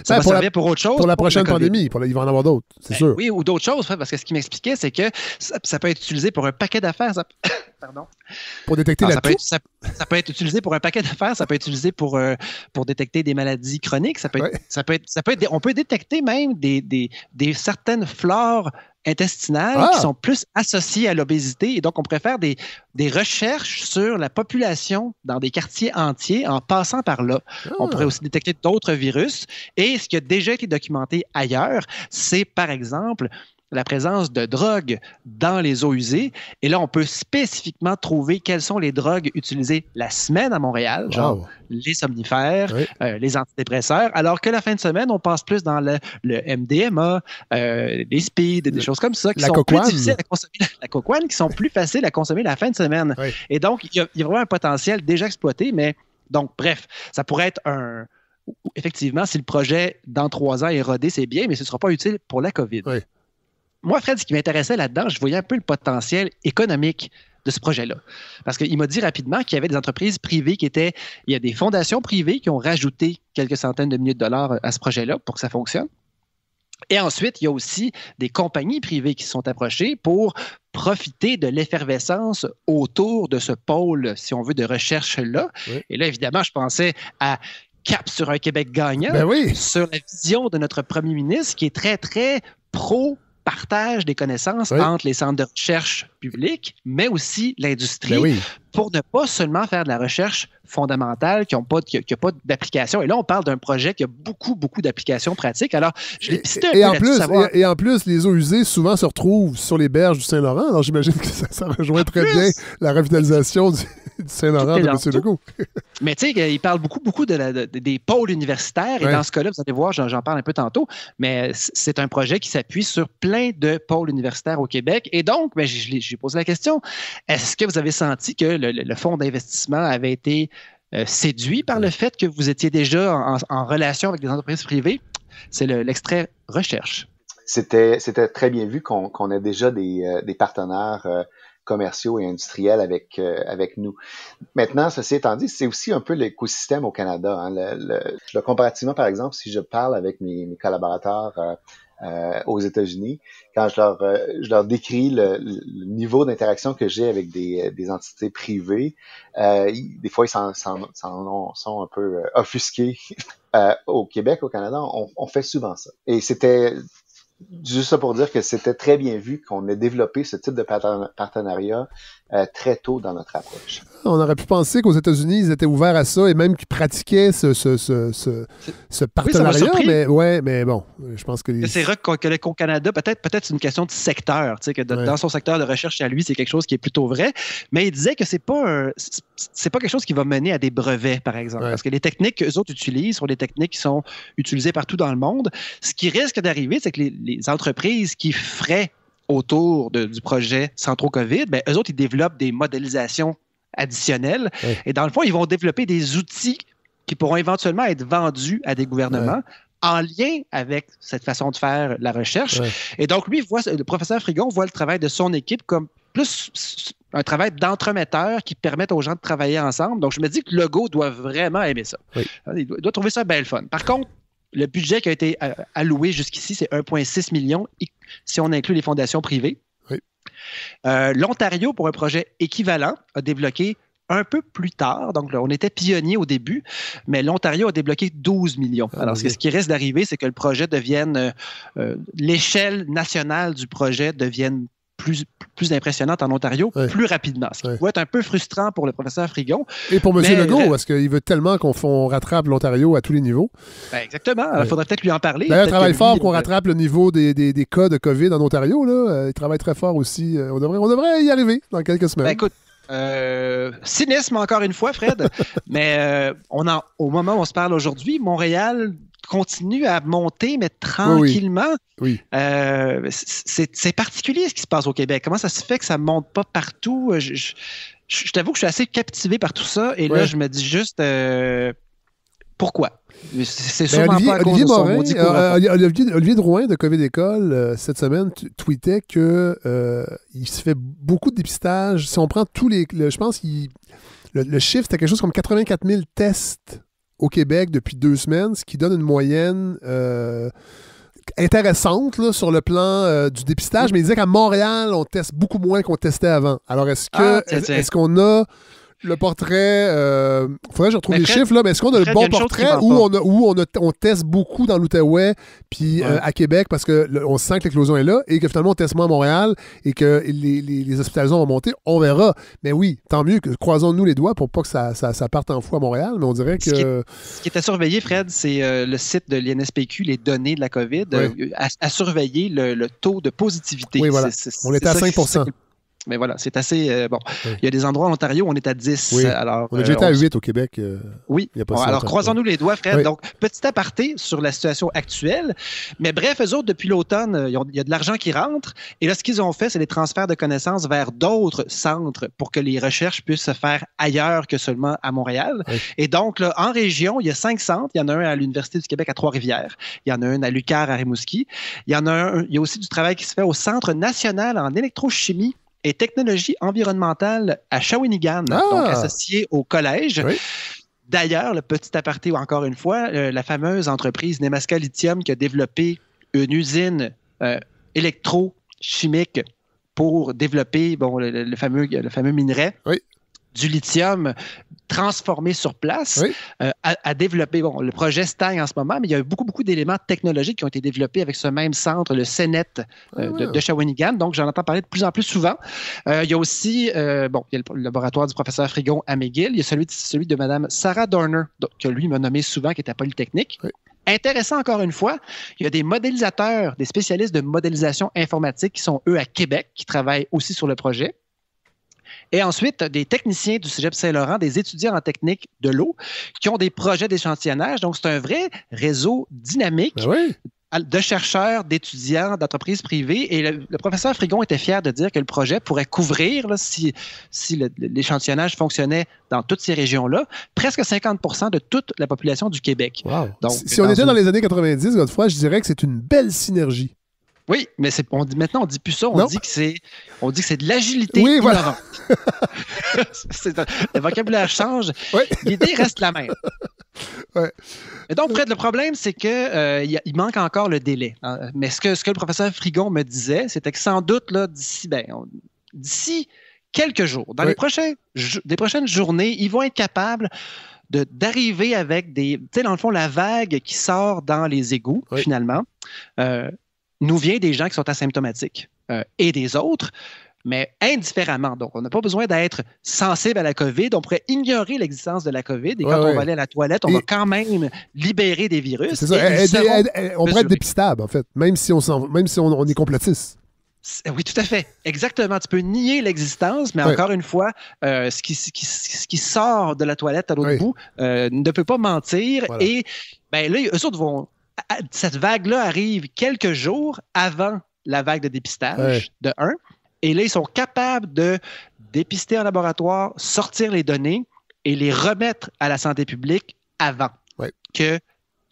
Speaker 2: ça va servir pour autre chose.
Speaker 1: Pour la prochaine pandémie. Il va en avoir d'autres, c'est sûr.
Speaker 2: Oui, ou d'autres choses, parce que ce qu'il m'expliquait, c'est que ça peut être utilisé pour un paquet d'affaires. pardon.
Speaker 1: Pour détecter
Speaker 2: Alors,
Speaker 1: la toux?
Speaker 2: ça peut être utilisé pour un paquet d'affaires, ça peut être utilisé pour détecter des maladies chroniques, on peut détecter même des certaines flores intestinales qui sont plus associées à l'obésité. Et donc, on pourrait faire des recherches sur la population dans des quartiers entiers en passant par là. On pourrait aussi détecter d'autres virus. Et ce qui a déjà été documenté ailleurs, c'est par exemple la présence de drogues dans les eaux usées. Et là, on peut spécifiquement trouver quelles sont les drogues utilisées la semaine à Montréal, genre les somnifères, les antidépresseurs, alors que la fin de semaine, on passe plus dans le MDMA, les speed, des choses comme ça, qui sont plus difficiles à consommer, la cocoine, qui sont plus faciles à consommer la fin de semaine. Oui. Et donc, il y a vraiment un potentiel déjà exploité, mais donc, bref, ça pourrait être effectivement, si le projet, dans 3 ans, est rodé, c'est bien, mais ce ne sera pas utile pour la COVID. Oui. Moi, Fred, ce qui m'intéressait là-dedans, je voyais un peu le potentiel économique de ce projet-là. Parce qu'il m'a dit rapidement qu'il y avait des entreprises privées il y a des fondations privées qui ont rajouté quelques centaines de milliers de dollars à ce projet-là pour que ça fonctionne. Et ensuite, il y a aussi des compagnies privées qui se sont approchées pour profiter de l'effervescence autour de ce pôle, si on veut, de recherche-là. Oui. Et là, évidemment, je pensais à Cap sur un Québec gagnant, sur la vision de notre premier ministre qui est très, très pro-partage des connaissances entre les centres de recherche publics, mais aussi l'industrie, pour ne pas seulement faire de la recherche fondamentale qui n'a pas d'application. Et là, on parle d'un projet qui a beaucoup, beaucoup d'applications pratiques. Alors, je l'ai pisté un peu là-dessus, savoir...
Speaker 1: Et en plus, les eaux usées souvent se retrouvent sur les berges du Saint-Laurent. Alors, j'imagine que ça rejoint très bien la revitalisation du Saint-Laurent de M. Legault.
Speaker 2: Mais tu sais, il parle beaucoup, beaucoup des pôles universitaires. Et dans ce cas-là, vous allez voir, j'en parle un peu tantôt, mais c'est un projet qui s'appuie sur plein de pôles universitaires au Québec. Et donc, j'ai posé la question, est-ce que vous avez senti que le fonds d'investissement avait été séduit par le fait que vous étiez déjà en relation avec des entreprises privées? C'est l'extrait recherche.
Speaker 7: C'était très bien vu qu'on a déjà des partenaires commerciaux et industriels avec nous. Maintenant, ceci étant dit, c'est aussi un peu l'écosystème au Canada. Hein. Comparativement, par exemple, si je parle avec mes collaborateurs aux États-Unis, quand je leur décris le niveau d'interaction que j'ai avec des entités privées, des fois ils sont un peu offusqués. Au Québec, au Canada, on fait souvent ça. Et c'était juste ça pour dire que c'était très bien vu qu'on ait développé ce type de partenariat très tôt dans notre approche.
Speaker 1: On aurait pu penser qu'aux États-Unis, ils étaient ouverts à ça et même qu'ils pratiquaient ce partenariat. Mais bon, je pense que...
Speaker 2: C'est vrai qu'au Canada, peut-être c'est une question de secteur, tu sais, que dans son secteur de recherche à lui, c'est quelque chose qui est plutôt vrai, mais il disait que c'est pas quelque chose qui va mener à des brevets, par exemple, parce que les techniques qu'eux autres utilisent sont des techniques qui sont utilisées partout dans le monde. Ce qui risque d'arriver, c'est que les entreprises qui feraient autour du projet Centro COVID, eux autres, ils développent des modélisations additionnelles. Et dans le fond, ils vont développer des outils qui pourront éventuellement être vendus à des gouvernements en lien avec cette façon de faire la recherche. Et donc, lui, le professeur Frigon voit le travail de son équipe comme plus un travail d'entremetteur qui permet aux gens de travailler ensemble. Donc, je me dis que Legault doit vraiment aimer ça. Il doit trouver ça bien le fun. Par contre, le budget qui a été alloué jusqu'ici, c'est 1,6 million si on inclut les fondations privées. L'Ontario, pour un projet équivalent, a débloqué un peu plus tard. Donc, là, on était pionnier au début, mais l'Ontario a débloqué 12 millions. Alors, ce qui risque d'arriver, c'est que le projet devienne... l'échelle nationale du projet devienne plus impressionnante en Ontario plus rapidement. Ce qui va être un peu frustrant pour le professeur Frigon. Et pour M.
Speaker 1: Legault, parce qu'il veut tellement qu'on rattrape l'Ontario à tous les niveaux.
Speaker 2: Exactement. Alors, il faudrait peut-être lui en parler.
Speaker 1: D'ailleurs, il travaille fort qu'on rattrape le niveau des cas de COVID en Ontario. Là. Il travaille très fort aussi. On devrait y arriver dans quelques semaines.
Speaker 2: Écoute, cynisme encore une fois, Fred, mais au moment où on se parle aujourd'hui, Montréal continue à monter, mais tranquillement. C'est particulier ce qui se passe au Québec. Comment ça se fait que ça ne monte pas partout? Je t'avoue que je suis assez captivé par tout ça. Et là, je me dis juste pourquoi? C'est sûrement pas à cause de son maudit
Speaker 1: Olivier Drouin de COVID École, cette semaine, tweetait qu'il se fait beaucoup de dépistage. Si on prend tous les... je pense que le chiffre, c'était quelque chose comme 84 000 tests au Québec depuis 2 semaines, ce qui donne une moyenne intéressante là, sur le plan du dépistage, mais il disait qu'à Montréal, on teste beaucoup moins qu'on testait avant. Alors, est-ce qu'on a le portrait... faudrait que je retrouve les chiffres, là, mais est-ce qu'on a le bon portrait où on teste beaucoup dans l'Outaouais puis à Québec parce qu'on sent que l'éclosion est là et que finalement on teste moins à Montréal et que les hospitalisations vont monter? On verra. Mais oui, tant mieux. Croisons-nous les doigts pour pas que ça parte en fou à Montréal, mais on dirait que...
Speaker 2: Ce qui est à surveiller, Fred, c'est le site de l'INSPQ, les données de la COVID, à surveiller le taux de positivité.
Speaker 1: Oui, voilà. On était à 5%.
Speaker 2: Mais voilà, c'est assez... bon, il y a des endroits en Ontario où on est à 10.
Speaker 1: Oui.
Speaker 2: Alors,
Speaker 1: on a déjà été à 8 au Québec.
Speaker 2: Oui.
Speaker 1: Il y a pas
Speaker 2: bon,
Speaker 1: si
Speaker 2: alors,
Speaker 1: longtemps.
Speaker 2: croisons-nous les doigts, Fred.
Speaker 1: Oui.
Speaker 2: Donc, petit aparté sur la situation actuelle. Mais bref, eux autres, depuis l'automne, il y a de l'argent qui rentre. Et là, ce qu'ils ont fait, c'est des transferts de connaissances vers d'autres centres pour que les recherches puissent se faire ailleurs que seulement à Montréal. Oui. Et donc, là, en région, il y a 5 centres. Il y en a un à l'Université du Québec à Trois-Rivières. Il y en a un à l'UQAR à Rimouski. Il y a aussi du travail qui se fait au Centre national en électrochimie et technologie environnementale à Shawinigan, donc associé au collège. Oui. D'ailleurs, le petit aparté, encore une fois, la fameuse entreprise Nemaska Lithium qui a développé une usine électrochimique pour développer le fameux minerai. Oui. Du lithium transformé sur place, à développer. Bon, le projet stagne en ce moment, mais il y a beaucoup d'éléments technologiques qui ont été développés avec ce même centre, le CNET de Shawinigan. Donc, j'en entends parler de plus en plus souvent. Il y a aussi il y a le laboratoire du professeur Frigon à McGill. Il y a celui de Mme Sarah Dorner, que lui m'a nommé souvent, qui est à Polytechnique. Oui. Intéressant encore une fois, il y a des modélisateurs, des spécialistes de modélisation informatique qui sont, eux, à Québec, qui travaillent aussi sur le projet. Et ensuite, des techniciens du Cégep Saint-Laurent, des étudiants en technique de l'eau qui ont des projets d'échantillonnage. Donc, c'est un vrai réseau dynamique de chercheurs, d'étudiants, d'entreprises privées. Et le professeur Frigon était fier de dire que le projet pourrait couvrir, là, si l'échantillonnage fonctionnait dans toutes ces régions-là, presque 50% de toute la population du Québec. Wow. Donc,
Speaker 1: si on était dans les années 90, Godefroy, je dirais que c'est une belle synergie.
Speaker 2: Oui, mais maintenant, on ne dit plus ça. On dit que c'est de l'agilité.
Speaker 1: Oui, voilà.
Speaker 2: Le vocabulaire change. Oui. L'idée reste la même. Ouais. Et donc, Fred, le problème, c'est qu'il manque encore le délai. Hein. Mais ce que le professeur Frigon me disait, c'était que sans doute, là, d'ici quelques jours, dans les prochaines journées, ils vont être capables d'arriver avec dans le fond, la vague qui sort dans les égouts, finalement. Nous vient des gens qui sont asymptomatiques et des autres, mais indifféremment. Donc, on n'a pas besoin d'être sensible à la COVID. On pourrait ignorer l'existence de la COVID et quand on va aller à la toilette, on va quand même libérer des virus.
Speaker 1: C'est ça. On pourrait être dépistable, en fait, même si on est complotiste.
Speaker 2: Oui, tout à fait. Exactement. Tu peux nier l'existence, mais encore une fois, ce qui sort de la toilette à l'autre bout ne peut pas mentir. Voilà. Et là, eux autres vont... Cette vague-là arrive quelques jours avant la vague de dépistage, de 1. Et là, ils sont capables de dépister en laboratoire, sortir les données et les remettre à la santé publique avant. Fait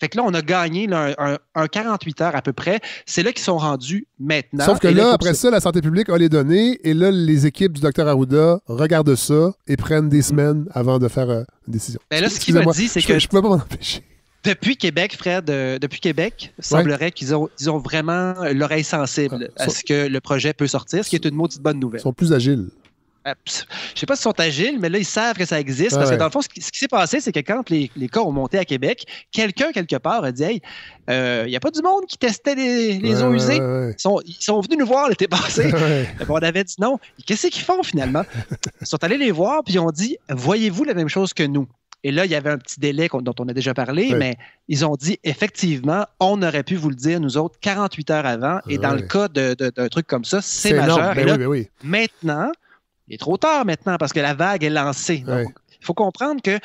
Speaker 2: que là, on a gagné un 48 heures à peu près. C'est là qu'ils sont rendus maintenant.
Speaker 1: Sauf que là, après ça, la santé publique a les données et là, les équipes du Dr Arruda regardent ça et prennent des semaines avant de faire une décision.
Speaker 2: Mais là, ce qu'il m'a dit, c'est que...
Speaker 1: Je ne pouvais pas m'en empêcher.
Speaker 2: Depuis Québec, Fred, semblerait qu'ils ont vraiment l'oreille sensible à ce que le projet peut sortir, ce qui est une maudite bonne nouvelle.
Speaker 1: Ils sont plus agiles.
Speaker 2: Je ne sais pas s'ils sont agiles, mais là, ils savent que ça existe. Parce que dans le fond, ce qui s'est passé, c'est que quand les cas ont monté à Québec, quelqu'un, quelque part, a dit « Hey, il n'y a pas du monde qui testait les eaux usées. » Ils sont venus nous voir l'été passé. On avait dit non. Qu'est-ce qu'ils font finalement? Ils sont allés les voir, puis ils ont dit « Voyez-vous la même chose que nous? » Et là, il y avait un petit délai dont on a déjà parlé, mais ils ont dit, effectivement, on aurait pu vous le dire, nous autres, 48 heures avant. Et dans le cas d'un truc comme ça, c'est majeur. Et là, maintenant, il est trop tard maintenant parce que la vague est lancée. Donc, il faut comprendre que,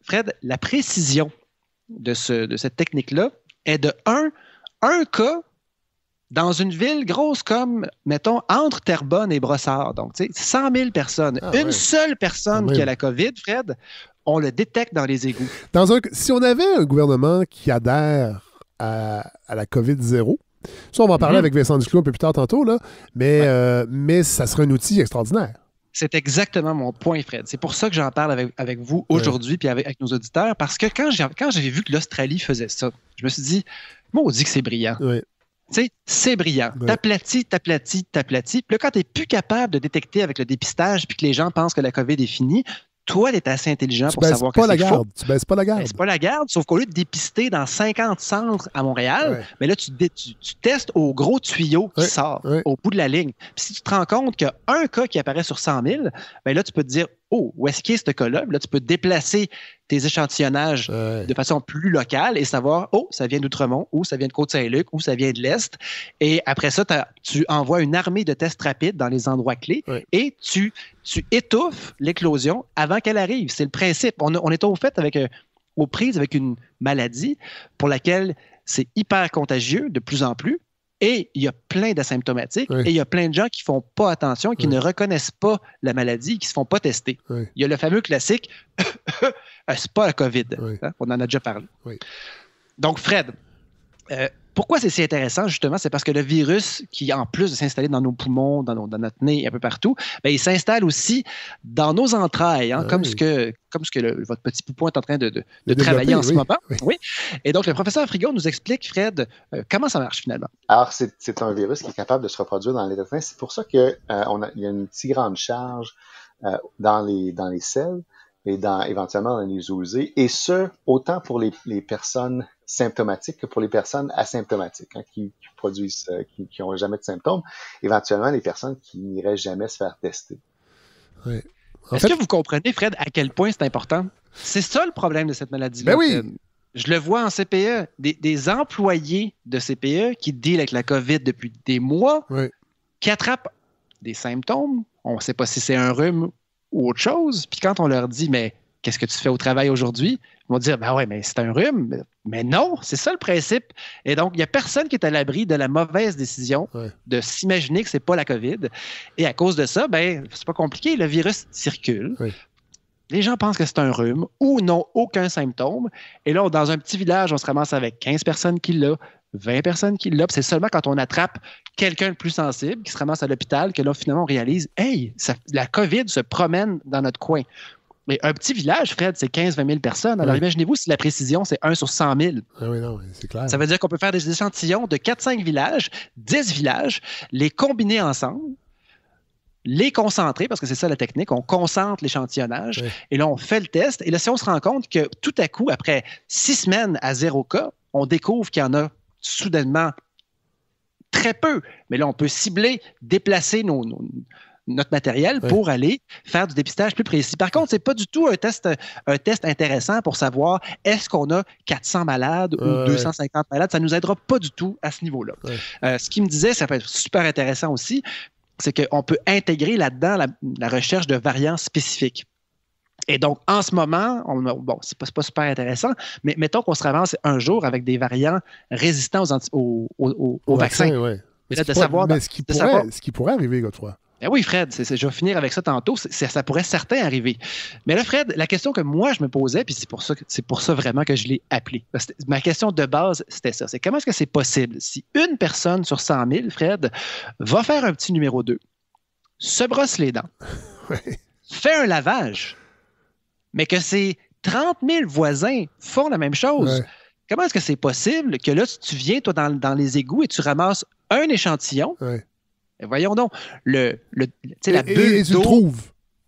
Speaker 2: Fred, la précision de cette technique-là est de un cas dans une ville grosse comme, mettons, entre Terrebonne et Brossard. Donc, tu sais, 100 000 personnes. Une seule personne qui a la COVID, Fred, on le détecte dans les égouts.
Speaker 1: Si on avait un gouvernement qui adhère à la COVID-0, ça, on va en parler avec Vincent Duclos un peu plus tard tantôt, là, mais ça serait un outil extraordinaire.
Speaker 2: C'est exactement mon point, Fred. C'est pour ça que j'en parle avec vous aujourd'hui puis avec nos auditeurs, parce que quand j'ai vu que l'Australie faisait ça, je me suis dit, moi, on dit que c'est brillant.
Speaker 1: Oui.
Speaker 2: Tu sais, c'est brillant.
Speaker 1: Ouais.
Speaker 2: T'aplatis. Puis là, quand tu n'es plus capable de détecter avec le dépistage puis que les gens pensent que la COVID est finie, toi, tu es assez intelligent pour savoir que c'est faux.
Speaker 1: Tu baisses pas la garde.
Speaker 2: C'est pas la garde, sauf qu'au lieu de dépister dans 50 centres à Montréal, mais là, tu testes au gros tuyau qui sort au bout de la ligne. Puis si tu te rends compte qu'il y a un cas qui apparaît sur 100 000, ben là, tu peux te dire, oh, où est-ce qu'il y a ce cas-là? Là, tu peux déplacer tes échantillonnages de façon plus locale et savoir, oh, ça vient d'Outremont, ou ça vient de Côte-Saint-Luc, ou ça vient de l'Est. Et après ça, tu envoies une armée de tests rapides dans les endroits clés et tu étouffes l'éclosion avant qu'elle arrive. C'est le principe. On est au fait aux prises avec une maladie pour laquelle c'est hyper contagieux de plus en plus. Et il y a plein d'asymptomatiques et il y a plein de gens qui ne font pas attention, qui ne reconnaissent pas la maladie, qui ne se font pas tester. Il y a le fameux classique c'est pas la COVID. Hein? On en a déjà parlé. Donc, Fred, pourquoi c'est si intéressant, justement? C'est parce que le virus, qui en plus de s'installer dans nos poumons, dans notre nez, un peu partout, ben, il s'installe aussi dans nos entrailles, hein, comme ce que votre petit poupon est en train de travailler en ce moment. Oui. Et donc, le professeur Frigo nous explique, Fred, comment ça marche finalement.
Speaker 7: Alors, c'est un virus qui est capable de se reproduire dans l'être humain. C'est pour ça qu'il y a une si grande charge dans les selles et éventuellement dans les eaux usées, et ce, autant pour les personnes symptomatiques que pour les personnes asymptomatiques, hein, qui produisent, qui n'ont jamais de symptômes, éventuellement les personnes qui n'iraient jamais se faire tester.
Speaker 2: Est-ce que vous comprenez, Fred, à quel point c'est important? C'est ça le problème de cette maladie-là.
Speaker 1: Ben oui.
Speaker 2: Je le vois en CPE, des employés de CPE qui dealent avec la COVID depuis des mois, qui attrapent des symptômes. On ne sait pas si c'est un rhume ou autre chose. Puis quand on leur dit, mais qu'est-ce que tu fais au travail aujourd'hui? Ils vont dire, ben ouais, mais c'est un rhume. Mais non, c'est ça le principe. Et donc, il n'y a personne qui est à l'abri de la mauvaise décision de s'imaginer que ce n'est pas la COVID. Et à cause de ça, ben, c'est pas compliqué. Le virus circule. Les gens pensent que c'est un rhume ou n'ont aucun symptôme. Et là, dans un petit village, on se ramasse avec 15 personnes qui l'ont, 20 personnes qui l'ont. C'est seulement quand on attrape quelqu'un de plus sensible qui se ramasse à l'hôpital que là, finalement, on réalise, hey, la COVID se promène dans notre coin. Mais un petit village, Fred, c'est 15-20 000 personnes. Alors, imaginez-vous si la précision, c'est 1 sur 100 000.
Speaker 1: Ah oui, non, c'est clair.
Speaker 2: Ça veut dire qu'on peut faire des échantillons de 4-5 villages, 10 villages, les combiner ensemble, les concentrer, parce que c'est ça la technique, on concentre l'échantillonnage, et là, on fait le test. Et là, si on se rend compte que tout à coup, après 6 semaines à 0 cas, on découvre qu'il y en a soudainement très peu. Mais là, on peut cibler, déplacer notre matériel pour aller faire du dépistage plus précis. Par contre, ce n'est pas du tout un test intéressant pour savoir est-ce qu'on a 400 malades ou 250 malades. Ça ne nous aidera pas du tout à ce niveau-là. Ce qu'il me disait, ça peut être super intéressant aussi, c'est qu'on peut intégrer là-dedans la recherche de variants spécifiques. Et donc, en ce moment, c'est pas super intéressant, mais mettons qu'on se ramasse un jour avec des variants résistants aux vaccins.
Speaker 1: Mais ce qui pourrait arriver, Godefroy.
Speaker 2: Ben oui, Fred, je vais finir avec ça tantôt. Ça pourrait certain arriver. Mais là, Fred, la question que moi, je me posais, puis c'est pour ça vraiment que je l'ai appelé. Ma question de base, c'était ça. C'est comment est-ce que c'est possible si une personne sur 100 000, Fred, va faire un petit numéro 2, se brosse les dents, fait un lavage, mais que ces 30 000 voisins font la même chose? Comment est-ce que c'est possible que là, tu viens, toi, dans les égouts et tu ramasses un échantillon? Voyons donc, la bulle d'eau.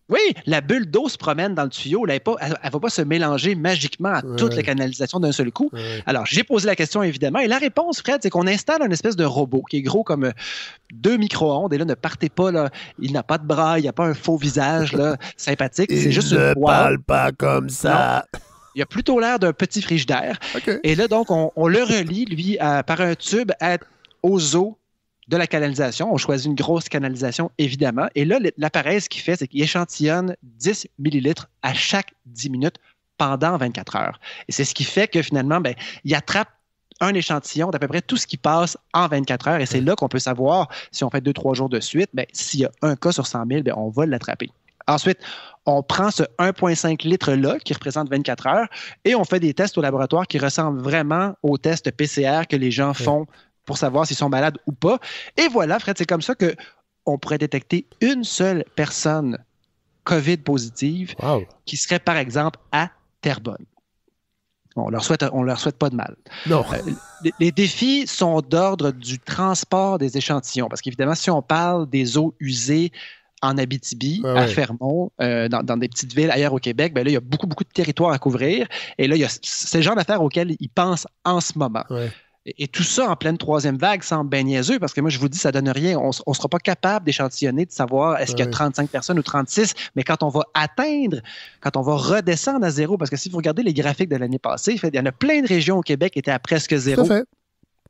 Speaker 2: Oui, la bulle d'eau se promène dans le tuyau. Elle ne va pas se mélanger magiquement à toute la canalisation d'un seul coup. Alors, j'ai posé la question, évidemment. Et la réponse, Fred, c'est qu'on installe un espèce de robot qui est gros comme 2 micro-ondes. Et là, ne partez pas, là. Il n'a pas de bras, il n'y a pas un faux visage là, sympathique. C'est juste une boîte.
Speaker 1: Parle pas comme ça.
Speaker 2: Non. Il a plutôt l'air d'un petit frigidaire. Et là, donc, on le relie, lui, par un tube aux eaux de la canalisation. On choisit une grosse canalisation, évidemment. Et là, l'appareil, ce qu'il fait, c'est qu'il échantillonne 10 millilitres à chaque 10 minutes pendant 24 heures. Et c'est ce qui fait que, finalement, il attrape un échantillon d'à peu près tout ce qui passe en 24 heures. Et c'est là qu'on peut savoir, si on fait 2-3 jours de suite, s'il y a un cas sur 100 000, on va l'attraper. Ensuite, on prend ce 1,5 litres-là, qui représente 24 heures, et on fait des tests au laboratoire qui ressemblent vraiment aux tests PCR que les gens font pour savoir s'ils sont malades ou pas. Et voilà, Fred, c'est comme ça qu'on pourrait détecter une seule personne COVID positives
Speaker 1: Wow.
Speaker 2: qui seraient, par exemple, à Terrebonne. On leur souhaite pas de mal.
Speaker 1: Non.
Speaker 2: Les défis sont d'ordre du transport des échantillons, parce qu'évidemment, si on parle des eaux usées en Abitibi,
Speaker 1: Ah
Speaker 2: à
Speaker 1: ouais.
Speaker 2: Fermont, dans des petites villes ailleurs au Québec, ben là, il y a beaucoup, beaucoup de territoires à couvrir. Et là, c'est le genre d'affaires auxquelles ils pensent en ce moment.
Speaker 1: Ouais.
Speaker 2: Et tout ça en pleine troisième vague semble bien niaiseux, parce que moi, je vous dis, ça donne rien. On ne sera pas capable d'échantillonner, de savoir est-ce qu'il y a 35 personnes ou 36, mais quand on va redescendre à zéro, parce que si vous regardez les graphiques de l'année passée, il y en a plein de régions au Québec qui étaient à presque zéro.
Speaker 1: Tout à fait.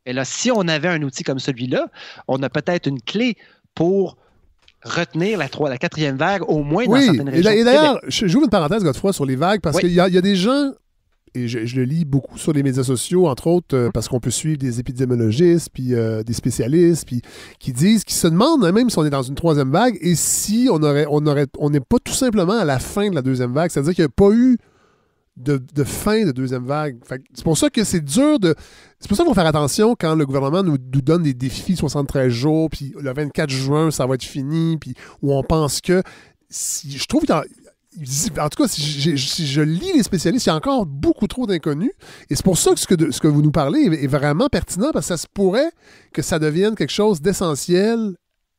Speaker 2: Et là, si on avait un outil comme celui-là, on a peut-être une clé pour retenir la quatrième vague, au moins dans certaines régions.
Speaker 1: Et d'ailleurs, j'ouvre une parenthèse, Godefroy, sur les vagues, parce qu'il y a des gens, et je le lis beaucoup sur les médias sociaux, entre autres, parce qu'on peut suivre des épidémiologistes, puis des spécialistes, puis qui se demandent même si on est dans une troisième vague, et si on n'est pas tout simplement à la fin de la deuxième vague, c'est-à-dire qu'il n'y a pas eu de fin de deuxième vague. C'est pour ça que c'est dur de... C'est pour ça qu'il faut faire attention quand le gouvernement nous donne des défis 73 jours, puis le 24 juin, ça va être fini, puis où on pense que... je trouve en tout cas, si je lis les spécialistes, il y a encore beaucoup trop d'inconnus. Et c'est pour ça que ce que vous nous parlez est vraiment pertinent, parce que ça se pourrait que ça devienne quelque chose d'essentiel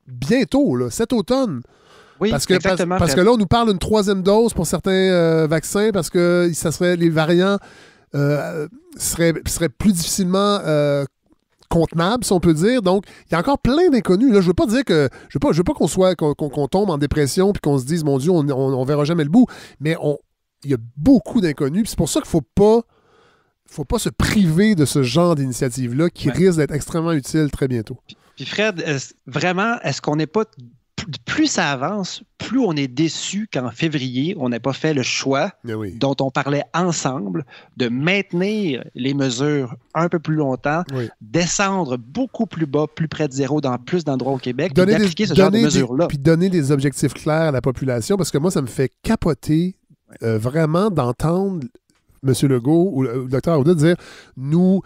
Speaker 1: bientôt, là, cet automne.
Speaker 2: Oui,
Speaker 1: parce que là, on nous parle d'une troisième dose pour certains vaccins, parce que les variants seraient plus difficilement contenables, si on peut dire. Donc, il y a encore plein d'inconnus. Là, je veux pas dire que... Je veux pas qu'on tombe en dépression puis qu'on se dise, mon Dieu, on verra jamais le bout. Mais il y a beaucoup d'inconnus. Puis c'est pour ça qu'il faut pas se priver de ce genre d'initiative-là qui risque d'être extrêmement utile très bientôt.
Speaker 2: Puis Fred, vraiment, est-ce qu'on n'est pas... Plus ça avance, plus on est déçu qu'en février, on n'ait pas fait le choix dont on parlait ensemble de maintenir les mesures un peu plus longtemps, descendre beaucoup plus bas, plus près de zéro dans plus d'endroits au Québec, puis d'appliquer ce genre de mesures-là.
Speaker 1: Puis donner des objectifs clairs à la population, parce que moi, ça me fait capoter vraiment d'entendre M. Legault ou le Dr. Arruda dire nous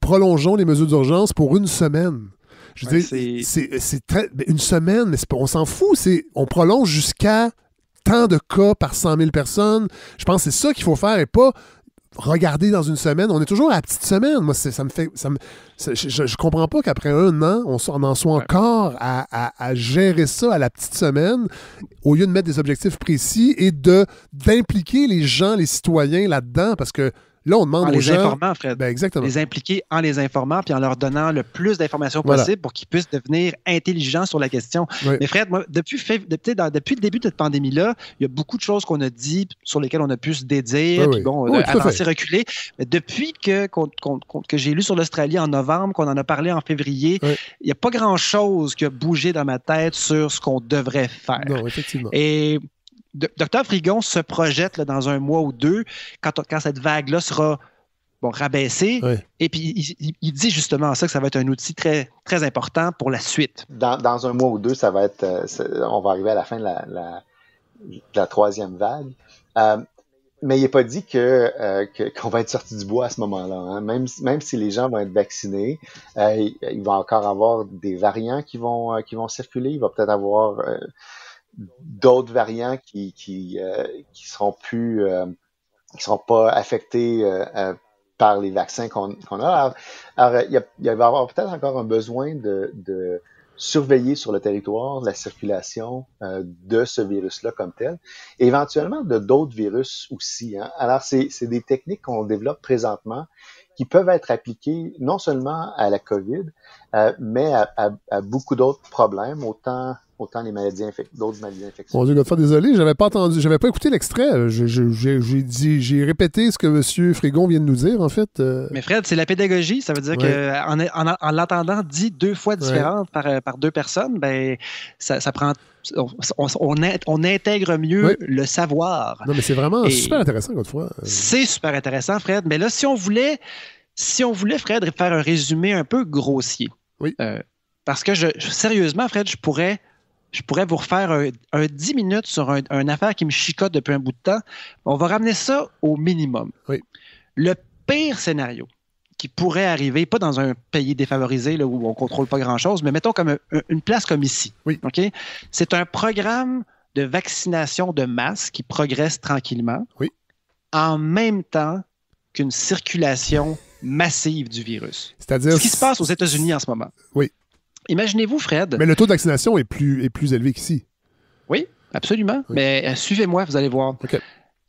Speaker 1: prolongeons les mesures d'urgence pour une semaine. Je veux dire, c'est une semaine, mais on s'en fout. On prolonge jusqu'à tant de cas par 100 000 personnes. Je pense que c'est ça qu'il faut faire et pas regarder dans une semaine. On est toujours à la petite semaine. Moi, je comprends pas qu'après un an, on en soit encore à gérer ça à la petite semaine au lieu de mettre des objectifs précis et d'impliquer les gens, les citoyens là-dedans, parce que là, on demande aux gens... En les informant,
Speaker 2: Fred.
Speaker 1: Ben exactement.
Speaker 2: Les impliquer en les informant puis en leur donnant le plus d'informations possible pour qu'ils puissent devenir intelligents sur la question. Oui. Mais Fred, moi, depuis le début de cette pandémie-là, il y a beaucoup de choses qu'on a dit, sur lesquelles on a pu se dédire, puis avancer, reculer. Mais depuis que j'ai lu sur l'Australie en novembre, qu'on en a parlé en février, il n'y a pas grand-chose qui a bougé dans ma tête sur ce qu'on devrait faire.
Speaker 1: Non, effectivement.
Speaker 2: Et... Dr. Frigon se projette là, dans un mois ou deux, quand cette vague-là sera rabaissée. Et puis, il dit justement ça, que ça va être un outil très, très important pour la suite.
Speaker 7: Dans un mois ou deux, ça va être, on va arriver à la fin de la troisième vague. Mais il n'est pas dit qu'on va être sorti du bois à ce moment-là. Hein. Même si les gens vont être vaccinés, il va encore avoir des variants qui vont circuler. Il va peut-être avoir... d'autres variants qui seront pas affectés par les vaccins qu'on a. Alors, il va y avoir peut-être encore un besoin de surveiller sur le territoire la circulation de ce virus-là comme tel, et éventuellement de d'autres virus aussi. Hein. Alors, c'est des techniques qu'on développe présentement qui peuvent être appliquées non seulement à la COVID, mais à beaucoup d'autres problèmes, autant les maladies d'autres maladies infectieuses.
Speaker 1: Mon Dieu, Godefroy, désolé, j'avais pas écouté l'extrait. J'ai répété ce que M. Frigon vient de nous dire, en fait.
Speaker 2: Mais Fred, c'est la pédagogie. Ça veut dire qu'en l'entendant dit deux fois différentes par deux personnes, ben ça prend... On intègre mieux le savoir.
Speaker 1: Non, mais c'est vraiment super intéressant, Godefroy.
Speaker 2: C'est super intéressant, Fred. Mais là, si on voulait, Fred, faire un résumé un peu grossier.
Speaker 1: Oui.
Speaker 2: Parce que sérieusement, Fred, je pourrais vous refaire un 10 minutes sur une affaire qui me chicote depuis un bout de temps. On va ramener ça au minimum.
Speaker 1: Oui.
Speaker 2: Le pire scénario qui pourrait arriver, pas dans un pays défavorisé là, où on ne contrôle pas grand-chose, mais mettons comme une place comme ici.
Speaker 1: Oui.
Speaker 2: Okay? C'est un programme de vaccination de masse qui progresse tranquillement,
Speaker 1: oui,
Speaker 2: en même temps qu'une circulation massive du virus.
Speaker 1: C'est-à-dire...
Speaker 2: Ce qui se passe aux États-Unis en ce moment.
Speaker 1: Oui.
Speaker 2: Imaginez-vous, Fred...
Speaker 1: Mais le taux de vaccination est plus élevé qu'ici.
Speaker 2: Oui, absolument. Oui. Mais suivez-moi, vous allez voir.
Speaker 1: Okay.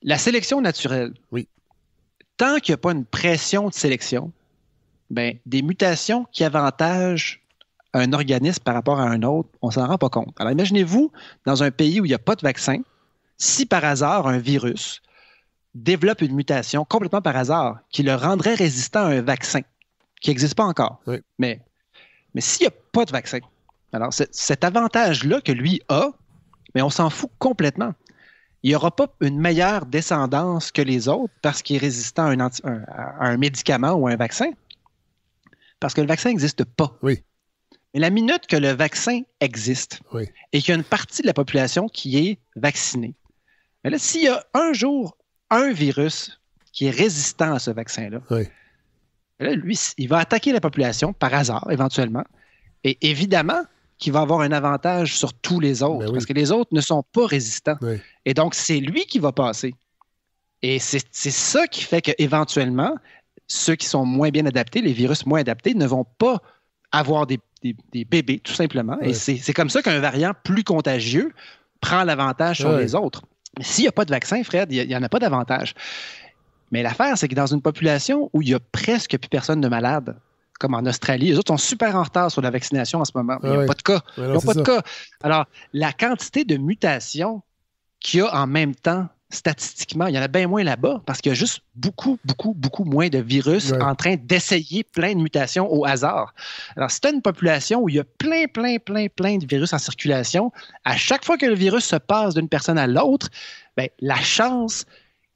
Speaker 2: La sélection naturelle.
Speaker 1: Oui.
Speaker 2: Tant qu'il n'y a pas une pression de sélection, ben, des mutations qui avantagent un organisme par rapport à un autre, on ne s'en rend pas compte. Alors, imaginez-vous, dans un pays où il n'y a pas de vaccin, si par hasard un virus développe une mutation complètement par hasard qui le rendrait résistant à un vaccin qui n'existe pas encore.
Speaker 1: Oui.
Speaker 2: Mais s'il n'y a pas de vaccin, alors cet avantage-là que lui a, mais on s'en fout complètement. Il n'y aura pas une meilleure descendance que les autres parce qu'il est résistant à un médicament ou à un vaccin. Parce que le vaccin n'existe pas.
Speaker 1: Oui.
Speaker 2: Mais la minute que le vaccin existe
Speaker 1: oui.
Speaker 2: et qu'il y a une partie de la population qui est vaccinée, mais là, s'il y a un jour un virus qui est résistant à ce vaccin-là,
Speaker 1: oui.
Speaker 2: Là, lui, il va attaquer la population par hasard, éventuellement. Et évidemment qu'il va avoir un avantage sur tous les autres, parce que les autres ne sont pas résistants.
Speaker 1: Oui.
Speaker 2: Et donc, c'est lui qui va passer. Et c'est ça qui fait qu'éventuellement, ceux qui sont moins bien adaptés, les virus moins adaptés, ne vont pas avoir des bébés, tout simplement. Oui. Et c'est comme ça qu'un variant plus contagieux prend l'avantage sur les autres. Mais s'il n'y a pas de vaccin, Fred, il n'y en a pas d'avantage. Mais l'affaire, c'est que dans une population où il n'y a presque plus personne de malade, comme en Australie, les autres sont super en retard sur la vaccination en ce moment. Il n'y a pas de cas.
Speaker 1: Ils n'ont
Speaker 2: pas de cas. Alors, la quantité de mutations qu'il y a en même temps, statistiquement, il y en a bien moins là-bas parce qu'il y a juste beaucoup moins de virus en train d'essayer plein de mutations au hasard. Alors, si tu as une population où il y a plein de virus en circulation, à chaque fois que le virus se passe d'une personne à l'autre, bien, la chance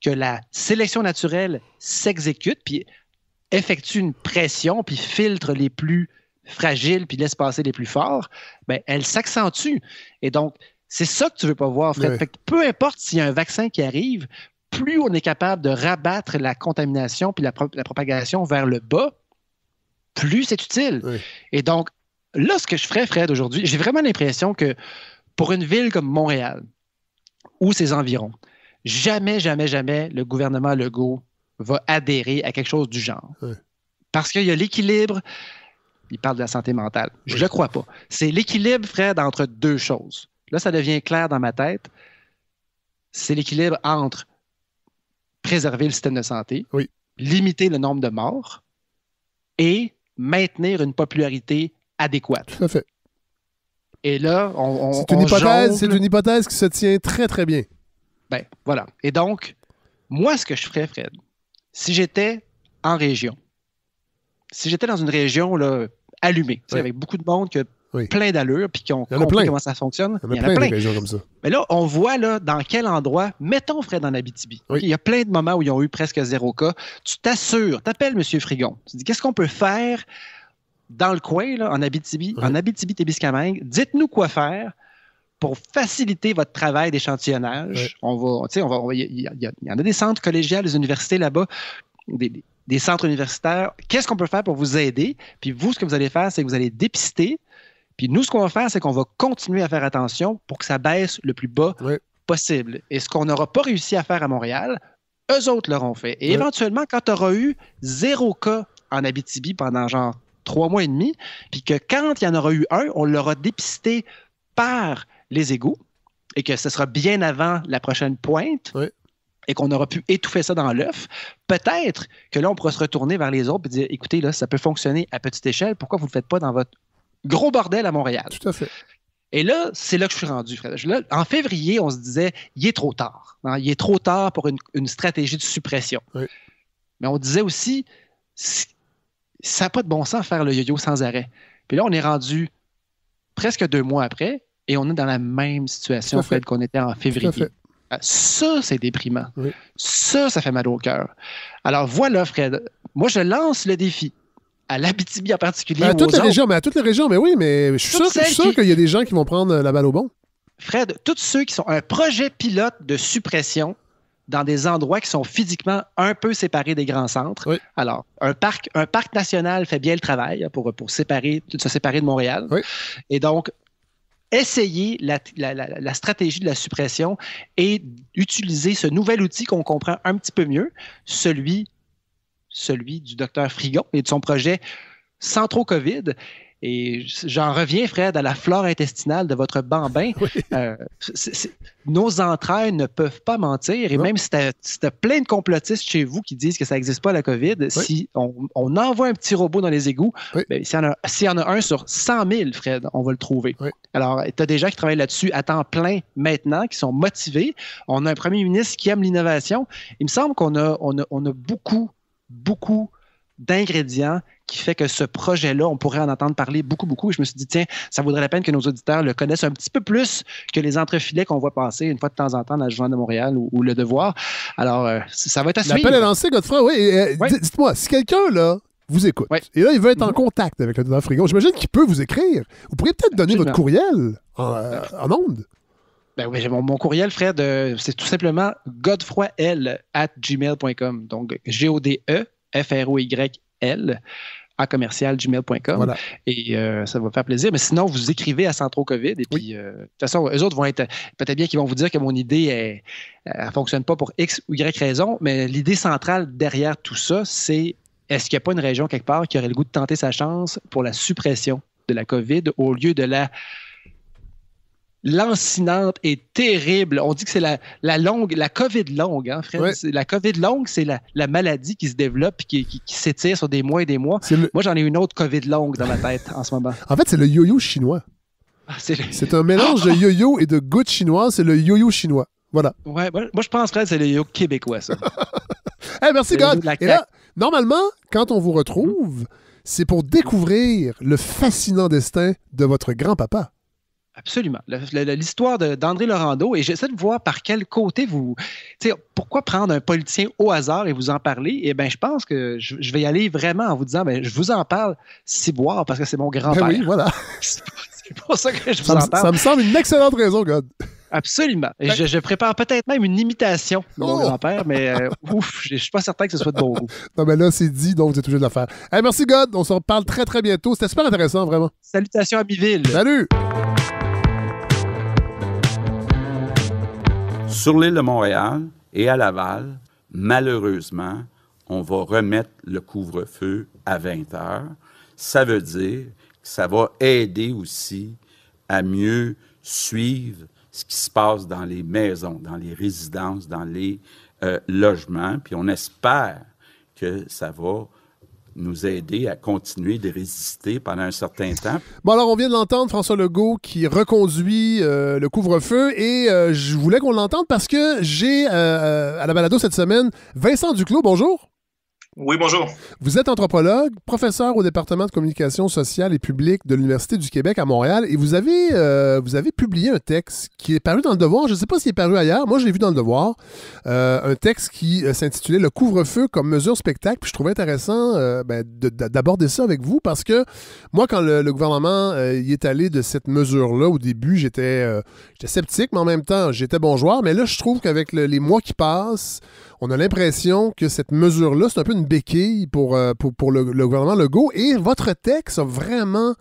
Speaker 2: que la sélection naturelle s'exécute, puis effectue une pression, puis filtre les plus fragiles, puis laisse passer les plus forts, bien, elle s'accentue. Et donc, c'est ça que tu ne veux pas voir, Fred. Fait que peu importe s'il y a un vaccin qui arrive, plus on est capable de rabattre la contamination puis la propagation vers le bas, plus c'est utile. Oui. Et donc, là, ce que je ferais, Fred, aujourd'hui, j'ai vraiment l'impression que pour une ville comme Montréal ou ses environs, jamais le gouvernement Legault va adhérer à quelque chose du genre. Oui. Parce qu'il y a l'équilibre, il parle de la santé mentale, je ne crois pas. C'est l'équilibre, Fred, entre deux choses. Là, ça devient clair dans ma tête. C'est l'équilibre entre préserver le système de santé, limiter le nombre de morts et maintenir une popularité adéquate.
Speaker 1: Tout à fait.
Speaker 2: Et là,
Speaker 1: c'est une hypothèse qui se tient très, très bien.
Speaker 2: Ben, voilà. Et donc, moi, ce que je ferais, Fred, si j'étais en région, si j'étais dans une région là, allumée, avec beaucoup de monde qui a plein d'allure puis qui ont compris comment ça fonctionne,
Speaker 1: il y en a plein de régions comme ça.
Speaker 2: Mais là, on voit là, dans quel endroit, mettons, Fred, en Abitibi. Il y a plein de moments où ils ont eu presque 0 cas. Tu t'assures, t'appelles M. Frigon. Tu dis, qu'est-ce qu'on peut faire dans le coin, là, en Abitibi, en Abitibi-Témiscamingue? Dites-nous quoi faire pour faciliter votre travail d'échantillonnage. Il y en a des centres collégiales, des universités là-bas, des centres universitaires. Qu'est-ce qu'on peut faire pour vous aider? Puis vous, ce que vous allez faire, c'est que vous allez dépister. Puis nous, ce qu'on va faire, c'est qu'on va continuer à faire attention pour que ça baisse le plus bas possible. Et ce qu'on n'aura pas réussi à faire à Montréal, eux autres l'auront fait. Et éventuellement, quand tu auras eu 0 cas en Abitibi pendant genre 3 mois et demi, puis que quand il y en aura eu un, on l'aura dépisté par les égouts et que ce sera bien avant la prochaine pointe et qu'on aura pu étouffer ça dans l'œuf, peut-être que là, on pourra se retourner vers les autres et dire, écoutez, là, ça peut fonctionner à petite échelle, pourquoi vous ne le faites pas dans votre gros bordel à Montréal?
Speaker 1: Tout à fait.
Speaker 2: Et là, c'est là que je suis rendu, Fred. Là, en février, on se disait, il est trop tard. Hein? Il est trop tard pour une stratégie de suppression. Mais on disait aussi, ça n'a pas de bon sens faire le yo-yo sans arrêt. Puis là, on est rendu presque 2 mois après et on est dans la même situation, Fred, qu'on était en février. Ça, c'est déprimant. Ça fait mal au cœur. Alors voilà, Fred. Moi, je lance le défi à l'Abitibi en particulier.
Speaker 1: À toutes les régions, mais oui, mais je suis sûr qu'il y a des gens qui vont prendre la balle au bon.
Speaker 2: Fred, tous ceux qui sont un projet pilote de suppression dans des endroits qui sont physiquement un peu séparés des grands centres. Alors, un parc national fait bien le travail pour se séparer de Montréal. Et donc, essayer la stratégie de la suppression et utiliser ce nouvel outil qu'on comprend un petit peu mieux, celui du docteur Frigon et de son projet Centro COVID. Et j'en reviens, Fred, à la flore intestinale de votre bambin. Oui. Nos entrailles ne peuvent pas mentir. Et même si t'as plein de complotistes chez vous qui disent que ça n'existe pas, la COVID, si on envoie un petit robot dans les égouts, ben, s'il y en a un sur 100 000, Fred, on va le trouver. Oui. Alors, tu as des gens qui travaillent là-dessus à temps plein maintenant, qui sont motivés. On a un premier ministre qui aime l'innovation. Il me semble qu'on a beaucoup d'ingrédients qui fait que ce projet-là, on pourrait en entendre parler beaucoup. Et je me suis dit, tiens, ça vaudrait la peine que nos auditeurs le connaissent un petit peu plus que les entrefilets qu'on voit passer une fois de temps en temps dans le Journal de Montréal ou Le Devoir. Alors, ça va être à suivre.
Speaker 1: L'appel est lancé, Godefroy. Oui. Dites-moi, si quelqu'un, là, vous écoute, et là, il veut être en contact avec le docteur Frigon, j'imagine qu'il peut vous écrire. Vous pourriez peut-être donner votre courriel en ondes.
Speaker 2: Ben oui, mon courriel, Fred, c'est tout simplement godefroyl@gmail.com. Donc, GODEFROYL @gmail.com. Voilà. Et ça va me faire plaisir. Mais sinon, vous écrivez à Centro COVID. Et puis, de toute façon, eux autres vont être. Peut-être bien qu'ils vont vous dire que mon idée ne fonctionne pas pour X ou Y raison. Mais l'idée centrale derrière tout ça, c'est est-ce qu'il n'y a pas une région quelque part qui aurait le goût de tenter sa chance pour la suppression de la COVID au lieu de la lancinante et terrible. On dit que c'est la COVID longue, hein, Fred? La COVID longue, c'est la maladie qui se développe et qui s'étire sur des mois et des mois. Moi, j'en ai une autre COVID longue dans ma tête en ce moment.
Speaker 1: En fait, c'est le yo-yo chinois. C'est un mélange de yo-yo et de goutte chinoise. C'est le yo-yo chinois. Voilà.
Speaker 2: Ouais, moi, je pense, Fred, c'est le yo-yo québécois, ça.
Speaker 1: Hey, merci, God. Et là, normalement, quand on vous retrouve, c'est pour découvrir le fascinant destin de votre grand-papa.
Speaker 2: Absolument. L'histoire d'André Laurando, et j'essaie de voir par quel côté vous... Pourquoi prendre un politicien au hasard et vous en parler? Eh bien, je pense que je vais y aller vraiment en vous disant, je vous en parle ciboire parce que c'est mon grand-père.
Speaker 1: Ben oui, voilà.
Speaker 2: C'est pour ça que je vous en parle.
Speaker 1: Ça me semble une excellente raison, God.
Speaker 2: Absolument. Et je prépare peut-être même une imitation de mon grand-père, mais je ne suis pas certain que ce soit de bon goût.
Speaker 1: Non, mais là, c'est dit, donc vous êtes obligé de le faire. Hey, merci, God. On se reparle très, très bientôt. C'était super intéressant, vraiment.
Speaker 2: Salutations à Miville.
Speaker 1: Salut!
Speaker 8: Sur l'île de Montréal et à Laval, malheureusement, on va remettre le couvre-feu à 20 heures. Ça veut dire que ça va aider aussi à mieux suivre ce qui se passe dans les maisons, dans les résidences, dans les logements. Puis on espère que ça va nous aider à continuer de résister pendant un certain temps.
Speaker 1: Bon, alors, on vient de l'entendre, François Legault, qui reconduit le couvre-feu, et je voulais qu'on l'entende parce que j'ai, à la balado cette semaine, Vincent Duclos, bonjour.
Speaker 9: Oui, bonjour.
Speaker 1: Vous êtes anthropologue, professeur au département de communication sociale et publique de l'Université du Québec à Montréal, et vous avez publié un texte qui est paru dans Le Devoir. Je ne sais pas s'il est paru ailleurs. Moi, je l'ai vu dans Le Devoir. Un texte qui s'intitulait « Le couvre-feu comme mesure spectacle ». Puis je trouvais intéressant d'aborder ça avec vous parce que moi, quand le gouvernement y est allé de cette mesure-là, au début, j'étais sceptique, mais en même temps, j'étais bon joueur. Mais là, je trouve qu'avec les mois qui passent, on a l'impression que cette mesure-là, c'est un peu une béquille pour le gouvernement Legault. Et votre texte a vraiment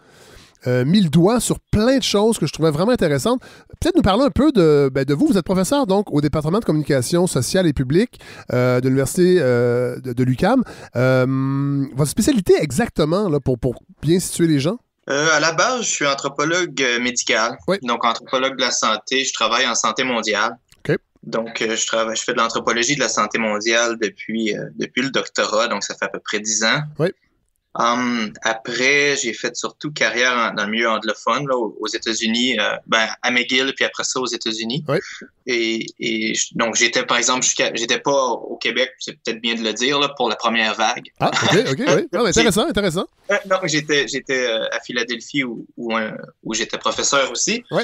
Speaker 1: mis le doigt sur plein de choses que je trouvais vraiment intéressantes. Peut-être nous parler un peu de vous. Vous êtes professeur donc au département de communication sociale et publique de l'Université de l'UQAM. Votre spécialité exactement, là, pour bien situer les gens?
Speaker 9: À la base, je suis anthropologue médical. Oui. Donc, anthropologue de la santé. Je travaille en santé mondiale.
Speaker 1: OK.
Speaker 9: Donc, je fais de l'anthropologie de la santé mondiale depuis le doctorat, donc ça fait à peu près 10 ans.
Speaker 1: Oui.
Speaker 9: Après, j'ai fait surtout carrière dans le milieu anglophone, là, aux États-Unis, à McGill, puis après ça aux États-Unis.
Speaker 1: Oui.
Speaker 9: Et donc, j'étais, par exemple, j'étais pas au Québec, c'est peut-être bien de le dire, là, pour la première vague.
Speaker 1: Ah, OK, oui. Non, intéressant.
Speaker 9: Donc, j'étais à Philadelphie où j'étais professeur aussi.
Speaker 1: Oui.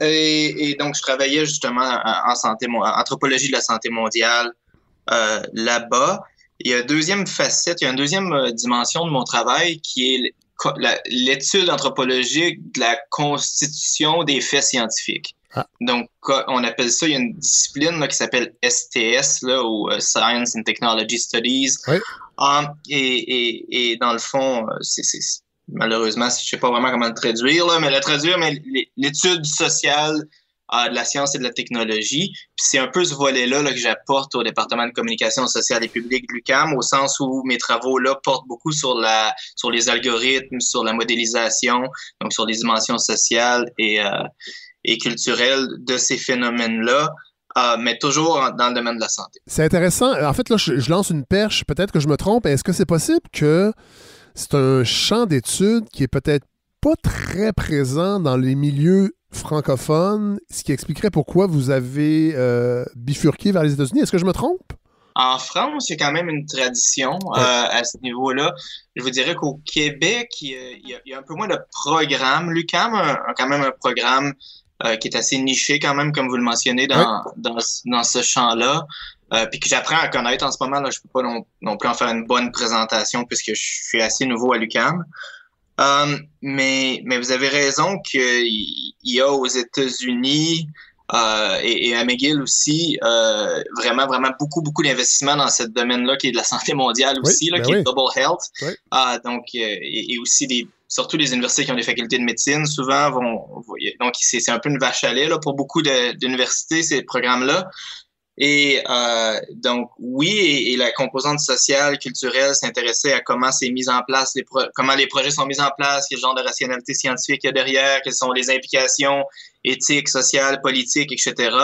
Speaker 9: Et donc, je travaillais justement en anthropologie de la santé mondiale là-bas. Il y a une deuxième facette, il y a une deuxième dimension de mon travail qui est l'étude anthropologique de la constitution des faits scientifiques.
Speaker 1: Ah.
Speaker 9: Donc, on appelle ça, il y a une discipline là, qui s'appelle STS, là, ou Science and Technology Studies.
Speaker 1: Oui.
Speaker 9: Et dans le fond, malheureusement, je sais pas vraiment comment le traduire, là, mais l'étude sociale de la science et de la technologie. Puis c'est un peu ce volet-là que j'apporte au département de communication sociale et publique de l'UQAM, au sens où mes travaux là portent beaucoup sur les algorithmes, sur la modélisation, donc sur les dimensions sociales et culturelles de ces phénomènes-là. Mais toujours dans le domaine de la santé.
Speaker 1: C'est intéressant. En fait, là, je lance une perche. Peut-être que je me trompe. Est-ce que c'est possible que c'est un champ d'études qui est peut-être pas très présent dans les milieux francophones, ce qui expliquerait pourquoi vous avez bifurqué vers les États-Unis? Est-ce que je me trompe?
Speaker 9: En France, il y a quand même une tradition à ce niveau-là. Je vous dirais qu'au Québec, il y a un peu moins de programmes. L'UQAM a quand même un programme qui est assez niché quand même, comme vous le mentionnez, dans ce champ-là. Puis que j'apprends à connaître en ce moment. Là, je peux pas non plus en faire une bonne présentation puisque je suis assez nouveau à l'UQAM. Mais vous avez raison qu'il y a aux États-Unis et à McGill aussi vraiment beaucoup d'investissements dans ce domaine-là qui est de la santé mondiale aussi, qui est Global Health. Oui. Donc et aussi surtout les universités qui ont des facultés de médecine souvent donc c'est un peu une vache à lait là pour beaucoup d'universités ces programmes-là. Et donc oui, et la composante sociale, culturelle s'intéressait à comment c'est mis en place, comment les projets sont mis en place, quel genre de rationalité scientifique il y a derrière, quelles sont les implications éthiques, sociales, politiques, etc.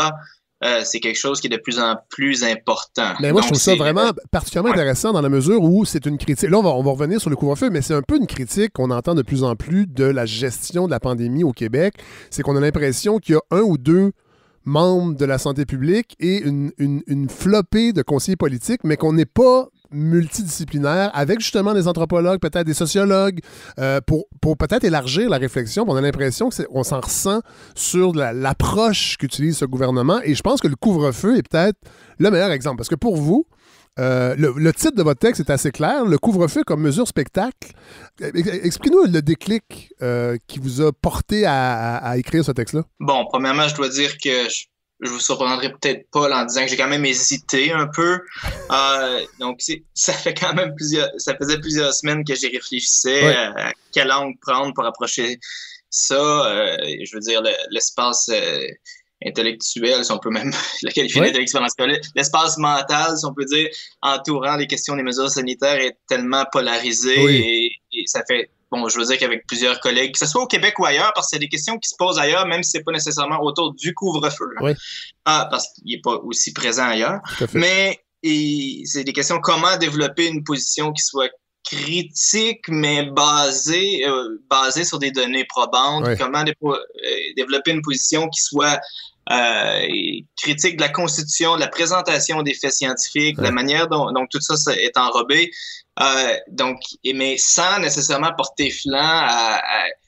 Speaker 9: C'est quelque chose qui est de plus en plus important.
Speaker 1: Mais moi, je trouve ça vraiment particulièrement intéressant dans la mesure où c'est une critique. Là, on va revenir sur le couvre-feu, mais c'est un peu une critique qu'on entend de plus en plus de la gestion de la pandémie au Québec. C'est qu'on a l'impression qu'il y a un ou deux membres de la santé publique et une flopée de conseillers politiques, mais qu'on n'est pas multidisciplinaire avec justement des anthropologues, peut-être des sociologues, pour peut-être élargir la réflexion. On a l'impression qu'on s'en ressent sur l'approche qu'utilise ce gouvernement et je pense que le couvre-feu est peut-être le meilleur exemple. Parce que pour vous, le titre de votre texte est assez clair, le couvre-feu comme mesure spectacle. Expliquez-nous le déclic qui vous a porté à écrire ce texte-là. Bon,
Speaker 9: premièrement, je dois dire que je vous surprendrai peut-être pas en disant que j'ai quand même hésité un peu. Donc, ça faisait plusieurs semaines que j'y réfléchissais à quel angle prendre pour approcher ça. Je veux dire, l'espace intellectuel, si on peut même la qualifier d'intellectuel, l'espace mental, si on peut dire, entourant les questions des mesures sanitaires est tellement polarisé et ça fait, je veux dire qu'avec plusieurs collègues, que ce soit au Québec ou ailleurs, parce que c'est des questions qui se posent ailleurs, même si c'est pas nécessairement autour du couvre-feu. Parce qu'il est pas aussi présent ailleurs. Mais c'est des questions comment développer une position qui soit critique, mais basée sur des données probantes. Comment développer une position qui soit critique de la constitution, de la présentation des faits scientifiques, de la manière dont tout ça est enrobé. Mais sans nécessairement porter flanc,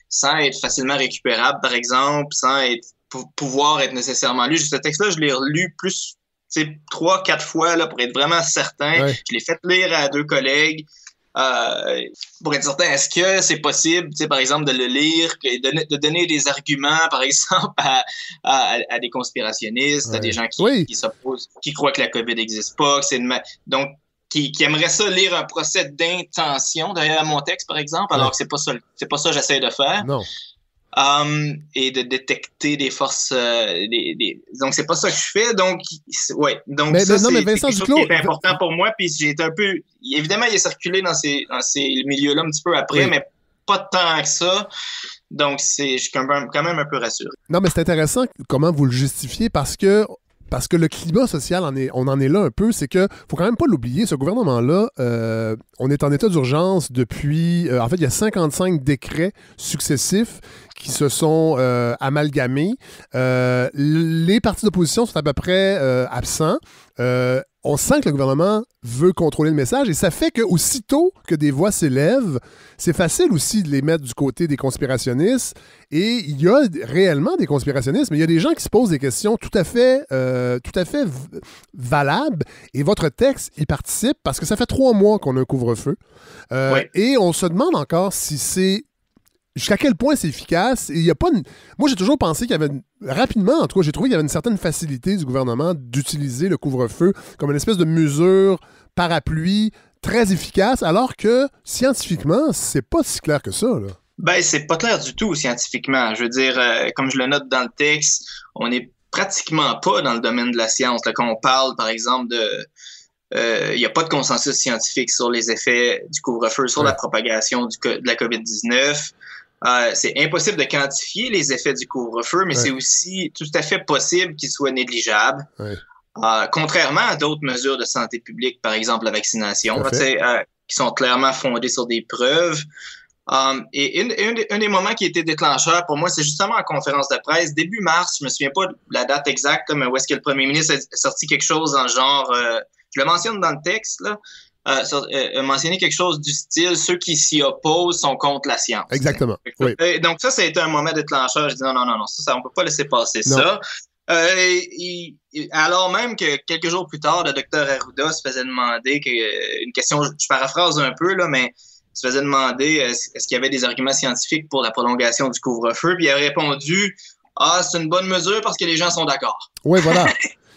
Speaker 9: sans être facilement récupérable, par exemple, sans pouvoir être nécessairement lu. Ce texte-là, je l'ai relu plus 3-4 fois là, pour être vraiment certain. Je l'ai fait lire à 2 collègues. Pour être certain, est-ce que c'est possible, par exemple, de le lire, de donner des arguments, par exemple, à des conspirationnistes, à des gens qui s'opposent, qui croient que la COVID n'existe pas, donc qui aimeraient ça lire un procès d'intention derrière mon texte, par exemple, alors que c'est pas ça que j'essaie de faire. Non. Et de détecter des forces donc c'est pas ça que je fais donc mais ça c'est quelque chose qui est important pour moi puis j'ai été un peu évidemment il est circulé dans ces milieux-là un petit peu après mais pas tant que ça donc je suis quand même un peu rassuré. Non mais c'est intéressant comment vous le justifiez parce que le climat social, on en est là un peu, c'est que faut quand même pas l'oublier, ce gouvernement-là, on est en état d'urgence depuis... en fait, il y a 55 décrets successifs qui se sont amalgamés. Les partis d'opposition sont à peu près absents. On sent que le gouvernement veut contrôler le message et ça fait qu'aussitôt que des voix s'élèvent, c'est facile aussi de les mettre du côté des conspirationnistes et il y a réellement des conspirationnistes, mais il y a des gens qui se posent des questions tout à fait valables et votre texte y participe parce que ça fait 3 mois qu'on a un couvre-feu et on se demande encore si c'est jusqu'à quel point c'est efficace. Et il y a pas Moi, j'ai toujours pensé qu'il y avait rapidement, en tout cas, j'ai trouvé qu'il y avait une certaine facilité du gouvernement d'utiliser le couvre-feu comme une espèce de mesure parapluie
Speaker 1: très efficace, alors que scientifiquement, c'est pas si clair que ça, là.
Speaker 9: Ben, c'est pas clair du tout scientifiquement. Je veux dire, comme je le note dans le texte, on n'est pratiquement pas dans le domaine de la science. Là, quand on parle, par exemple, il n'y a pas de consensus scientifique sur les effets du couvre-feu, sur la propagation de la COVID-19. C'est impossible de quantifier les effets du couvre-feu, mais c'est aussi tout à fait possible qu'il soit négligeable. Contrairement à d'autres mesures de santé publique, par exemple la vaccination, qui sont clairement fondées sur des preuves. Et un des moments qui était déclencheur pour moi, c'est justement en conférence de presse, début mars, je me souviens pas de la date exacte, mais où est-ce que le premier ministre a sorti quelque chose dans le genre, je le mentionne dans le texte, là, mentionné quelque chose du style « Ceux qui s'y opposent sont contre la science ».
Speaker 1: Exactement. Oui.
Speaker 9: Donc ça a été un moment déclencheur. Je dis non, ça on peut pas laisser passer ça. Alors même que quelques jours plus tard, le docteur Arruda se faisait demander une question, je paraphrase un peu, là, mais se faisait demander est-ce qu'il y avait des arguments scientifiques pour la prolongation du couvre-feu, puis il a répondu « Ah, c'est une bonne mesure parce que les gens sont d'accord. »
Speaker 1: Oui, voilà.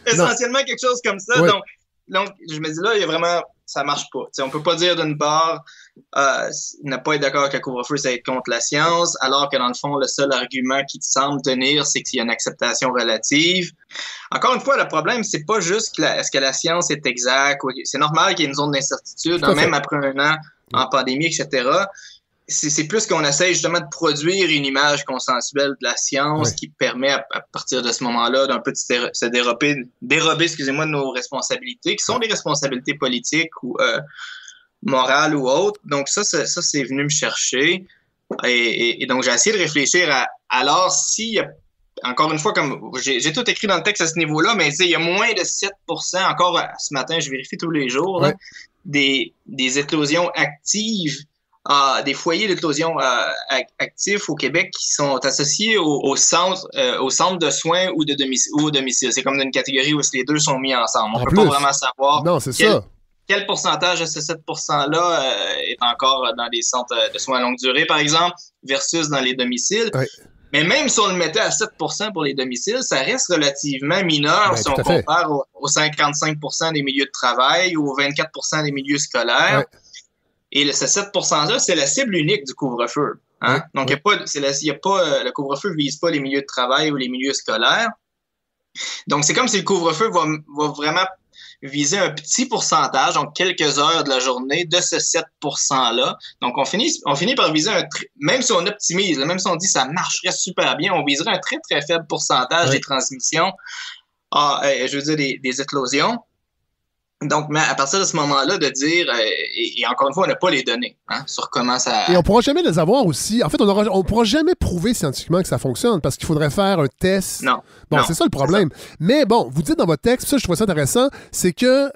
Speaker 9: Essentiellement quelque chose comme ça.
Speaker 1: Oui.
Speaker 9: Donc, je me dis là, il y a vraiment, ça marche pas. T'sais, on peut pas dire d'une part ne pas être d'accord avec le couvre-feu, c'est être contre la science, alors que dans le fond, le seul argument qui te semble tenir, c'est qu'il y a une acceptation relative. Encore une fois, le problème, c'est pas juste est-ce que la science est exacte. C'est normal qu'il y ait une zone d'incertitude, même après un an en pandémie, etc. C'est plus qu'on essaie justement de produire une image consensuelle de la science qui permet à partir de ce moment-là d'un peu de se dérober, de nos responsabilités, qui sont des responsabilités politiques ou morales ou autres. Donc ça c'est venu me chercher. Et donc j'ai essayé de réfléchir à alors s'il y a, encore une fois, comme j'ai tout écrit dans le texte à ce niveau-là, mais il y a moins de 7%, encore ce matin, je vérifie tous les jours, là, des éclosions actives, des foyers d'éclosion actifs au Québec qui sont associés au centre de soins ou au domicile. C'est comme une catégorie où les deux sont mis ensemble. On ne peut pas vraiment savoir quel pourcentage de ce 7%-là est encore dans des centres de soins à longue durée, par exemple, versus dans les domiciles. Oui. Mais même si on le mettait à 7% pour les domiciles, ça reste relativement mineur si on compare aux 55% des milieux de travail ou aux 24% des milieux scolaires. Ouais. Et ce 7%-là, c'est la cible unique du couvre-feu. Hein? Donc, le couvre-feu ne vise pas les milieux de travail ou les milieux scolaires. Donc, c'est comme si le couvre-feu va vraiment viser un petit pourcentage, donc quelques heures de la journée, de ce 7%-là. Donc, on finit par viser même si on optimise, même si on dit que ça marcherait super bien, on viserait un très, très faible pourcentage des transmissions, je veux dire des éclosions. Donc, mais à partir de ce moment-là, de dire, et encore une fois, on n'a pas les données sur comment ça...
Speaker 1: Et on ne pourra jamais les avoir aussi. En fait, on ne pourra jamais prouver scientifiquement que ça fonctionne parce qu'il faudrait faire un test.
Speaker 9: Non.
Speaker 1: Bon, c'est ça le problème. Mais bon, vous dites dans votre texte, ça, je trouve ça intéressant, c'est que,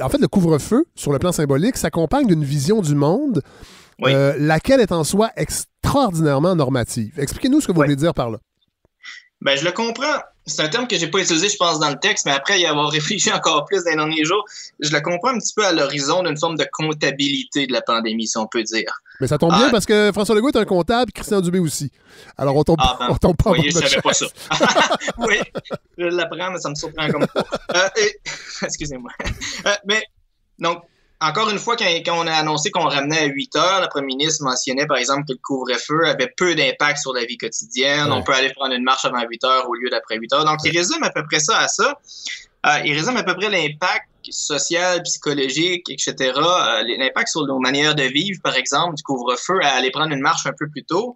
Speaker 1: en fait, le couvre-feu, sur le plan symbolique, s'accompagne d'une vision du monde, laquelle est en soi extraordinairement normative. Expliquez-nous ce que vous voulez dire par là.
Speaker 9: Ben, je le comprends. C'est un terme que j'ai pas utilisé, je pense, dans le texte, mais après y avoir réfléchi encore plus dans les derniers jours, je le comprends un petit peu à l'horizon d'une forme de comptabilité de la pandémie, si on peut dire.
Speaker 1: Mais ça tombe bien parce que François Legault est un comptable, Christian Dubé aussi. Alors, on tombe pas en
Speaker 9: je savais pas ça. Oui, je l'apprends, mais ça me surprend comme pas. Excusez-moi. Mais, donc, encore une fois, quand on a annoncé qu'on ramenait à 8 heures, le premier ministre mentionnait, par exemple, que le couvre-feu avait peu d'impact sur la vie quotidienne. Ouais. On peut aller prendre une marche avant 8 heures au lieu d'après 8 heures. Donc, il résume à peu près ça à ça. Il résume à peu près l'impact social, psychologique, etc., l'impact sur nos manières de vivre, par exemple, du couvre-feu à aller prendre une marche un peu plus tôt.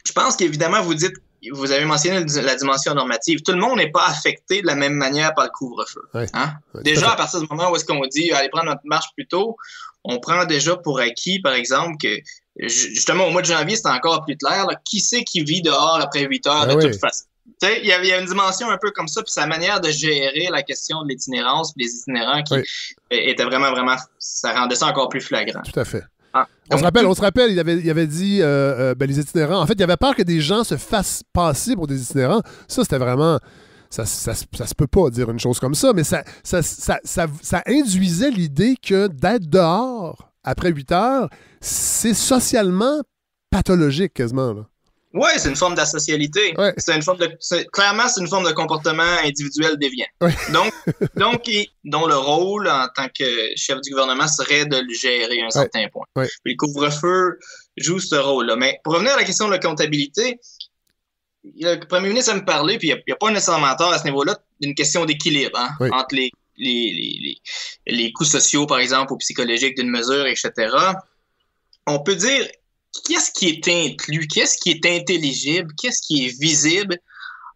Speaker 9: Je pense qu'évidemment, vous avez mentionné la dimension normative. Tout le monde n'est pas affecté de la même manière par le couvre-feu. Oui. Hein? Déjà, à partir du moment où est-ce qu'on dit aller prendre notre marche plus tôt, on prend déjà pour acquis, par exemple, que justement au mois de janvier, c'était encore plus clair. Là, qui c'est qui vit dehors après 8 heures de toute façon? Il y a une dimension un peu comme ça, puis sa manière de gérer la question de l'itinérance, puis les itinérants qui était vraiment, ça rendait ça encore plus flagrant.
Speaker 1: Tout à fait. On se rappelle, il avait dit les itinérants. En fait, il avait peur que des gens se fassent passer pour des itinérants. Ça, c'était vraiment... Ça se peut pas dire une chose comme ça, mais ça induisait l'idée que d'être dehors après 8 heures, c'est socialement pathologique quasiment. Là.
Speaker 9: Oui, c'est une forme d'asocialité.
Speaker 1: Ouais.
Speaker 9: Clairement, c'est une forme de comportement individuel déviant.
Speaker 1: Ouais.
Speaker 9: Dont le rôle en tant que chef du gouvernement serait de le gérer à un certain point.
Speaker 1: Ouais.
Speaker 9: Puis le couvre-feu joue ce rôle-là. Mais pour revenir à la question de la comptabilité, le premier ministre aime parler, puis il n'y a pas nécessairement tort à ce niveau-là, d'une question d'équilibre entre les coûts sociaux, par exemple, ou psychologiques d'une mesure, etc. On peut dire qu'est-ce qui est inclus, qu'est-ce qui est intelligible, qu'est-ce qui est visible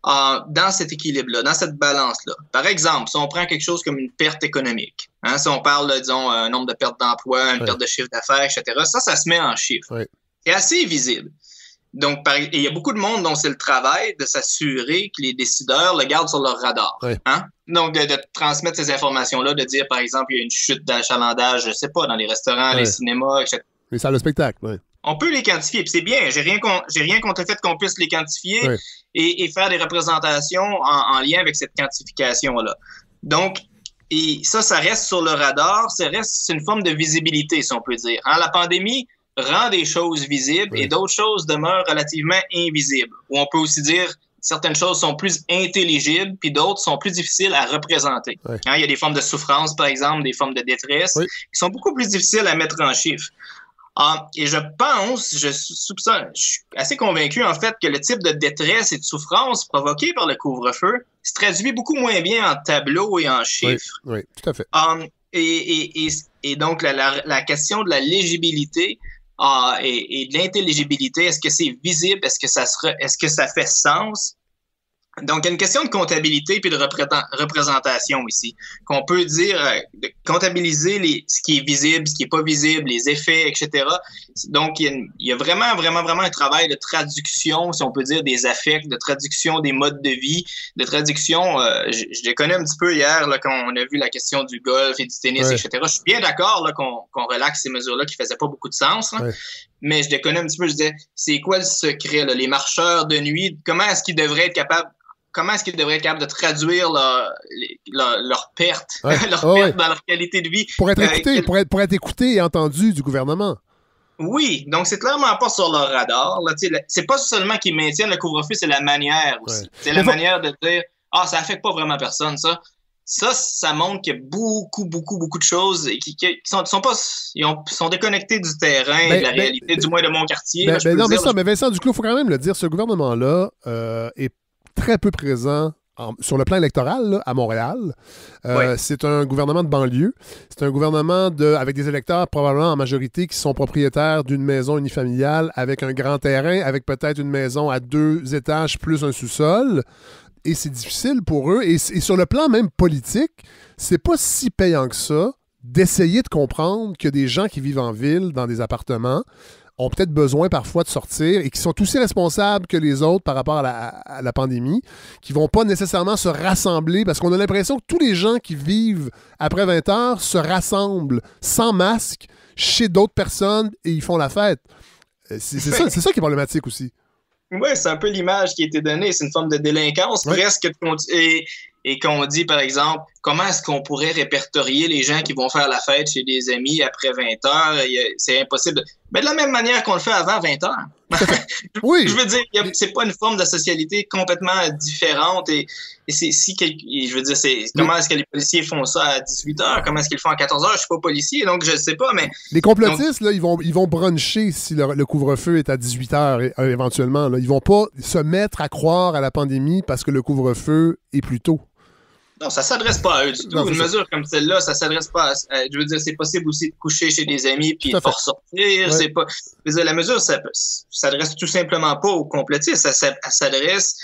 Speaker 9: dans cet équilibre-là, dans cette balance-là. Par exemple, si on prend quelque chose comme une perte économique, si on parle, disons, un nombre de pertes d'emploi, une perte de chiffre d'affaires, etc., ça se met en chiffres. Ouais. C'est assez visible. Donc, il y a beaucoup de monde dont c'est le travail de s'assurer que les décideurs le gardent sur leur radar. Ouais. Donc, de transmettre ces informations-là, de dire, par exemple, il y a une chute d'achalandage, je sais pas, dans les restaurants, les cinémas, etc.
Speaker 1: Les salles de spectacle, oui.
Speaker 9: On peut les quantifier, puis c'est bien. J'ai rien contre le fait qu'on puisse les quantifier et faire des représentations en lien avec cette quantification-là. Donc, ça reste sur le radar, c'est une forme de visibilité, si on peut dire. La pandémie rend des choses visibles et d'autres choses demeurent relativement invisibles. Ou on peut aussi dire certaines choses sont plus intelligibles, puis d'autres sont plus difficiles à représenter. Il y a des formes de souffrance, par exemple, des formes de détresse, qui sont beaucoup plus difficiles à mettre en chiffres. Et je suis assez convaincu, en fait, que le type de détresse et de souffrance provoquée par le couvre-feu se traduit beaucoup moins bien en tableaux et en chiffres.
Speaker 1: Oui, tout à fait.
Speaker 9: Et donc, la question de la légibilité et de l'intelligibilité, est-ce que c'est visible? Est-ce que ça fait sens? Donc, il y a une question de comptabilité puis de représentation ici, qu'on peut dire, de comptabiliser ce qui est visible, ce qui n'est pas visible, les effets, etc. Donc, il y a vraiment un travail de traduction, si on peut dire, des affects, de traduction des modes de vie, de traduction, je les connais un petit peu hier, là, quand on a vu la question du golf et du tennis, etc. Je suis bien d'accord là, qu'on relaxe ces mesures-là qui ne faisaient pas beaucoup de sens, là. Mais je les connais un petit peu, je disais, c'est quoi le secret, là, les marcheurs de nuit, comment est-ce qu'ils devraient être capables de traduire leur perte, perte dans leur qualité de vie.
Speaker 1: Pour être écouté et entendu du gouvernement.
Speaker 9: Oui, donc c'est clairement pas sur leur radar. Là, c'est pas seulement qu'ils maintiennent le couvre-feu, c'est la manière aussi. C'est la manière de dire « ça affecte pas vraiment personne, ça ». Ça montre qu'il y a beaucoup de choses qui sont déconnectées du terrain, de la réalité, du moins de mon quartier.
Speaker 1: Mais Vincent Duclos, il faut quand même le dire, ce gouvernement-là est très peu présent sur le plan électoral là, à Montréal. C'est un gouvernement de banlieue. C'est un gouvernement avec des électeurs probablement en majorité qui sont propriétaires d'une maison unifamiliale avec un grand terrain, avec peut-être une maison à 2 étages plus un sous-sol. Et c'est difficile pour eux. Et sur le plan même politique, c'est pas si payant que ça d'essayer de comprendre que des gens qui vivent en ville, dans des appartements, ont peut-être besoin parfois de sortir et qui sont aussi responsables que les autres par rapport à la pandémie, qui vont pas nécessairement se rassembler parce qu'on a l'impression que tous les gens qui vivent après 20 heures se rassemblent sans masque chez d'autres personnes et ils font la fête. C'est ça qui est problématique aussi.
Speaker 9: Oui, c'est un peu l'image qui a été donnée. C'est une forme de délinquance presque. Et qu'on dit, par exemple, comment est-ce qu'on pourrait répertorier les gens qui vont faire la fête chez des amis après 20 heures? C'est impossible. Mais de la même manière qu'on le fait avant 20 heures.
Speaker 1: Oui.
Speaker 9: Je veux dire, c'est pas une forme de socialité complètement différente. Je veux dire, comment est-ce que les policiers font ça à 18 heures? Comment est-ce qu'ils le font à 14 heures? Je suis pas policier, donc je sais pas, mais...
Speaker 1: Les complotistes, là, ils vont bruncher si le couvre-feu est à 18 heures éventuellement. Là. Ils vont pas se mettre à croire à la pandémie parce que le couvre-feu est plus tôt.
Speaker 9: Non, ça s'adresse pas à eux du tout. Une mesure comme celle-là, ça s'adresse pas je veux dire, c'est possible aussi de coucher chez des amis puis de pas ressortir. C'est pas... Je veux dire, la mesure, ça s'adresse tout simplement pas aux complotistes. Ça s'adresse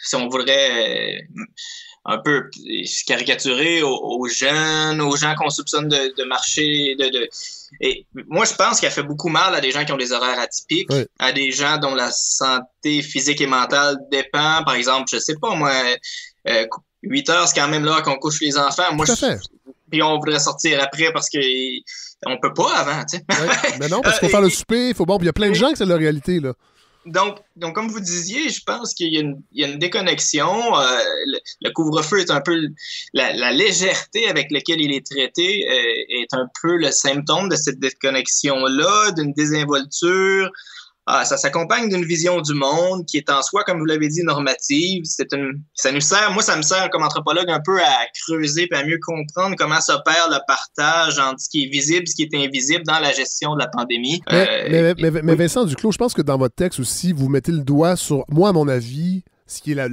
Speaker 9: si on voudrait un peu caricaturer aux jeunes, aux gens qu'on soupçonne de marcher, Et moi, je pense qu'elle fait beaucoup mal à des gens qui ont des horaires atypiques, à des gens dont la santé physique et mentale dépend. Par exemple, je sais pas, moi, 8 heures, c'est quand même l'heure qu'on couche les enfants. Moi, puis on voudrait sortir après parce que on peut pas avant, tu sais.
Speaker 1: Mais non, parce qu'il faut faire le souper, il y a plein de gens que c'est leur réalité, là.
Speaker 9: Donc, comme vous disiez, je pense qu'il y a une déconnexion. Le couvre-feu est un peu... La légèreté avec laquelle il est traité est un peu le symptôme de cette déconnexion-là, d'une désinvolture. ça s'accompagne d'une vision du monde qui est en soi, comme vous l'avez dit, normative. Ça nous sert, moi, ça me sert comme anthropologue un peu à creuser et à mieux comprendre comment s'opère le partage entre ce qui est visible et ce qui est invisible dans la gestion de la pandémie.
Speaker 1: Mais Vincent Duclos, je pense que dans votre texte aussi, vous mettez le doigt sur, moi, à mon avis, ce qui est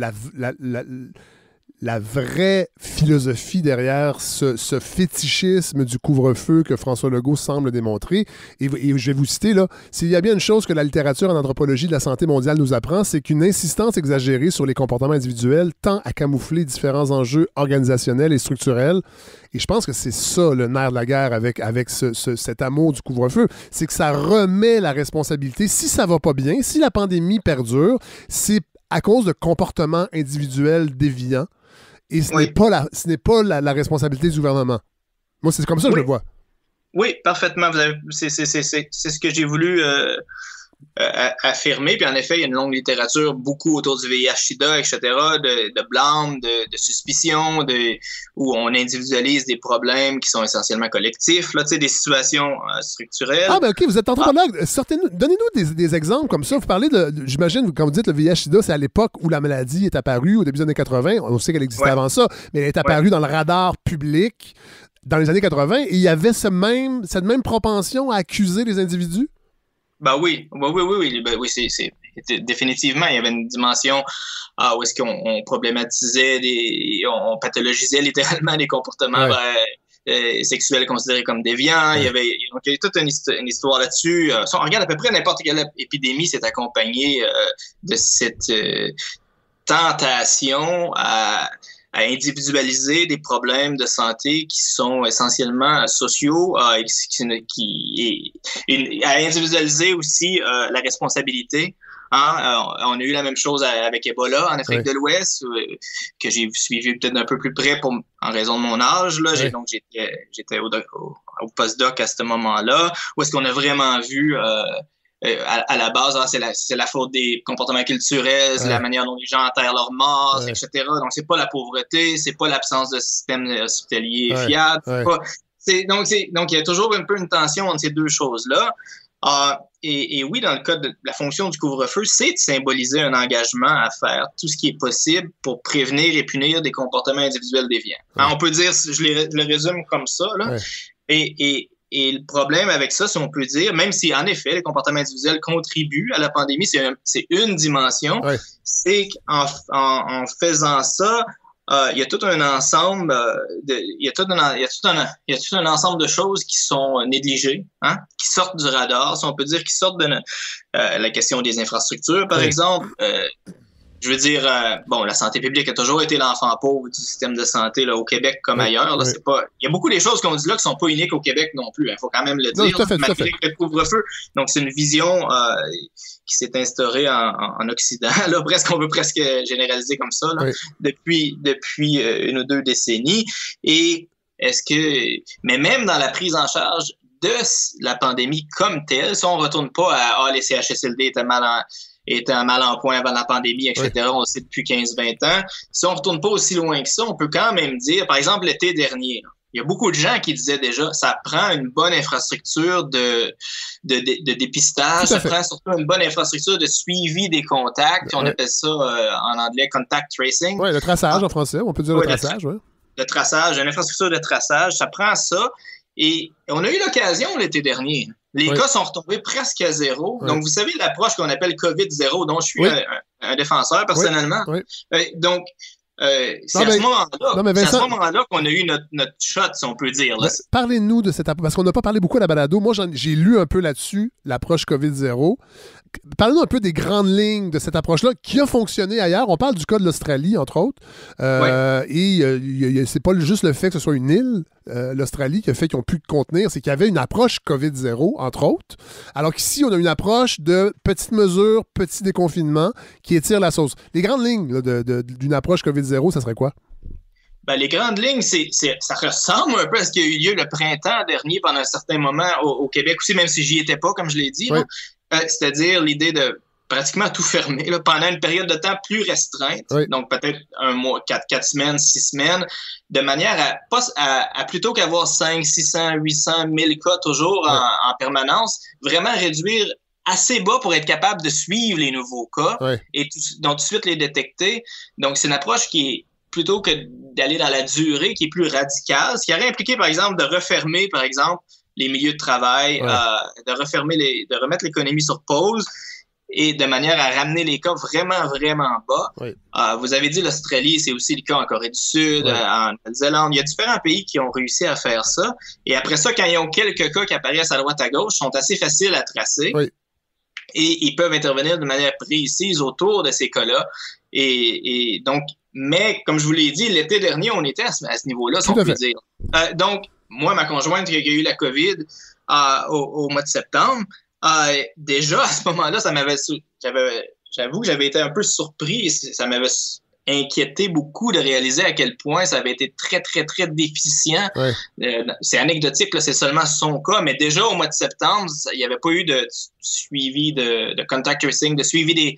Speaker 1: la vraie philosophie derrière ce fétichisme du couvre-feu que François Legault semble démontrer. Et je vais vous citer, là, s'il y a bien une chose que la littérature en anthropologie de la santé mondiale nous apprend, c'est qu'une insistance exagérée sur les comportements individuels tend à camoufler différents enjeux organisationnels et structurels. Et je pense que c'est ça le nerf de la guerre avec cet amour du couvre-feu. C'est que ça remet la responsabilité. Si ça va pas bien, si la pandémie perdure, c'est à cause de comportements individuels déviants. Et ce n'est pas la responsabilité du gouvernement. Moi, c'est comme ça que je le vois.
Speaker 9: Oui, parfaitement. C'est ce que j'ai voulu affirmer. Puis en effet, il y a une longue littérature, beaucoup autour du VIH-Sida, etc., de blâme, de suspicion, où on individualise des problèmes qui sont essentiellement collectifs, là, des situations structurelles.
Speaker 1: Ah, ben OK, vous êtes anthropologue. Donnez-nous des exemples comme ça. Vous parlez j'imagine, quand vous dites le VIH-Sida, c'est à l'époque où la maladie est apparue, au début des années 80. On sait qu'elle existait avant ça, mais elle est apparue dans le radar public dans les années 80, et il y avait cette même propension à accuser les individus?
Speaker 9: Oui, c'est définitivement, il y avait une dimension où est-ce qu'on problématisait, on pathologisait littéralement des comportements sexuels considérés comme déviants. Il y avait toute une histoire là-dessus. Si on regarde à peu près n'importe quelle épidémie, c'est accompagné de cette tentation à individualiser des problèmes de santé qui sont essentiellement sociaux, à individualiser aussi la responsabilité. On a eu la même chose avec Ebola en Afrique de l'Ouest, que j'ai suivi peut-être un peu plus près en raison de mon âge. Là. Donc j'étais au postdoc à ce moment-là, où est-ce qu'on a vraiment vu à la base, c'est la faute des comportements culturels, c'est la manière dont les gens enterrent leurs morts, etc. Donc, c'est pas la pauvreté, c'est pas l'absence de système hospitalier fiable. Donc, il y a toujours un peu une tension entre ces deux choses-là. Et oui, dans le cas de la fonction du couvre-feu, c'est de symboliser un engagement à faire tout ce qui est possible pour prévenir et punir des comportements individuels déviants. On peut dire, je le résume comme ça, là, et le problème avec ça, si on peut dire, même si en effet les comportements individuels contribuent à la pandémie, c'est une dimension, c'est qu'en faisant ça, il y a tout un ensemble un ensemble de choses qui sont négligées, qui sortent du radar, si on peut dire, qui sortent de la question des infrastructures, par exemple. Je veux dire, la santé publique a toujours été l'enfant pauvre du système de santé là, au Québec comme ailleurs. Là, c'est pas. Il y a beaucoup des choses qu'on dit là qui sont pas uniques au Québec non plus. Il faut quand même le dire. Malgré le couvre-feu. Donc, c'est une vision qui s'est instaurée en Occident. Là, on peut presque généraliser comme ça là, depuis une ou deux décennies. Et mais même dans la prise en charge de la pandémie comme telle, si on retourne pas à les CHSLD étaient mal en point avant la pandémie, etc. On le sait depuis 15-20 ans. Si on ne retourne pas aussi loin que ça, on peut quand même dire, par exemple, l'été dernier, il y a beaucoup de gens qui disaient déjà, ça prend une bonne infrastructure de dépistage, ça prend surtout une bonne infrastructure de suivi des contacts. On appelle ça en anglais « contact tracing ».
Speaker 1: Oui, le traçage en français, on peut dire le traçage.
Speaker 9: Le traçage, une infrastructure de traçage, ça prend ça. Et on a eu l'occasion l'été dernier. Les cas sont retombés presque à zéro. Donc, vous savez, l'approche qu'on appelle COVID-0, dont je suis un défenseur personnellement. Donc, c'est à ce moment-là qu'on a eu notre shot, si on peut dire. Là.
Speaker 1: Parlez-nous de cette approche, parce qu'on n'a pas parlé beaucoup à la balado. Moi, j'ai lu un peu là-dessus, l'approche COVID-0. Parlez-nous un peu des grandes lignes de cette approche-là qui a fonctionné ailleurs. On parle du cas de l'Australie, entre autres. Et c'est pas juste le fait que ce soit une île, l'Australie, qui a fait qu'ils ont pu contenir, c'est qu'il y avait une approche COVID-0, entre autres. Alors qu'ici, on a une approche de petites mesures, petit déconfinement, qui étire la sauce. Les grandes lignes là, d'une approche COVID-0, ça serait quoi?
Speaker 9: Les grandes lignes, ça ressemble un peu à ce qui a eu lieu le printemps dernier pendant un certain moment au Québec aussi, même si j'y étais pas, comme je l'ai dit. C'est-à-dire l'idée de pratiquement tout fermer là, pendant une période de temps plus restreinte, donc peut-être un mois, 4 semaines, 6 semaines, de manière à plutôt qu'avoir 500, 600, 800, 1000 cas toujours en permanence, vraiment réduire assez bas pour être capable de suivre les nouveaux cas
Speaker 1: Ouais.
Speaker 9: et donc tout de suite les détecter. Donc, c'est une approche qui est, plutôt que d'aller dans la durée, qui est plus radicale, ce qui aurait impliqué, par exemple, de refermer, par exemple, les milieux de travail, de remettre l'économie sur pause et de manière à ramener les cas vraiment, vraiment bas.
Speaker 1: Oui.
Speaker 9: Vous avez dit l'Australie, c'est aussi le cas en Corée du Sud, en Nouvelle-Zélande. Il y a différents pays qui ont réussi à faire ça. Et après ça, quand ils ont quelques cas qui apparaissent à droite à gauche, sont assez faciles à tracer.
Speaker 1: Oui.
Speaker 9: Et ils peuvent intervenir de manière précise autour de ces cas-là. Et donc, mais comme je vous l'ai dit, l'été dernier, on était à ce niveau-là, si on peut dire. Donc, moi, ma conjointe qui a eu la COVID au mois de septembre, déjà, à ce moment-là, j'avoue que j'avais été un peu surpris et ça m'avait inquiété beaucoup de réaliser à quel point ça avait été très, très, très déficient.
Speaker 1: Ouais.
Speaker 9: C'est anecdotique, là, c'est seulement son cas, mais déjà au mois de septembre, il n'y avait pas eu de suivi de contact tracing, de suivi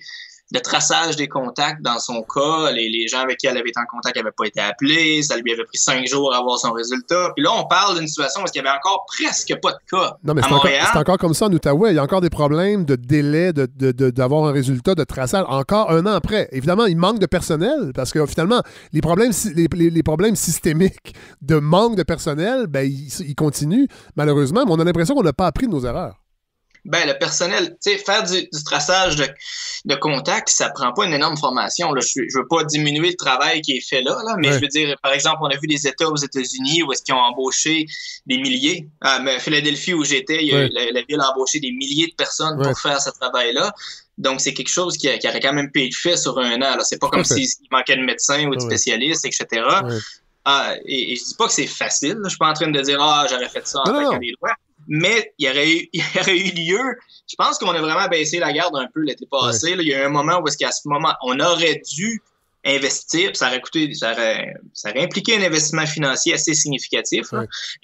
Speaker 9: de traçage des contacts dans son cas. Les gens avec qui elle avait été en contact n'avaient pas été appelés. Ça lui avait pris 5 jours à avoir son résultat. Puis là, on parle d'une situation où il y avait encore presque pas de cas
Speaker 1: Non, mais
Speaker 9: à Montréal.
Speaker 1: c'est encore comme ça en Outaouais. Il y a encore des problèmes de délai d'avoir un résultat de traçage encore un an après. Évidemment, il manque de personnel parce que finalement, les problèmes systémiques de manque de personnel, ben, ils continuent malheureusement, mais on a l'impression qu'on n'a pas appris de nos erreurs.
Speaker 9: Ben, le personnel, tu sais, faire du traçage de contact, ça prend pas une énorme formation. Là. Je veux pas diminuer le travail qui est fait là, mais je veux dire, par exemple, on a vu des États aux États-Unis où est-ce qu'ils ont embauché des milliers. À Philadelphie, où j'étais, la ville a embauché des milliers de personnes pour faire ce travail-là. Donc, c'est quelque chose qui aurait quand même pu être fait sur un an. Là. C'est pas comme s'il manquait de médecins ou de spécialistes, etc. Et je dis pas que c'est facile. Là. Je suis pas en train de dire, j'aurais fait ça en claquant des doigts. Mais il y aurait eu lieu. Je pense qu'on a vraiment baissé la garde un peu l'été passé. Là. Il y a eu un moment où est-ce qu'à ce moment, on aurait dû investir, puis ça aurait impliqué un investissement financier assez significatif.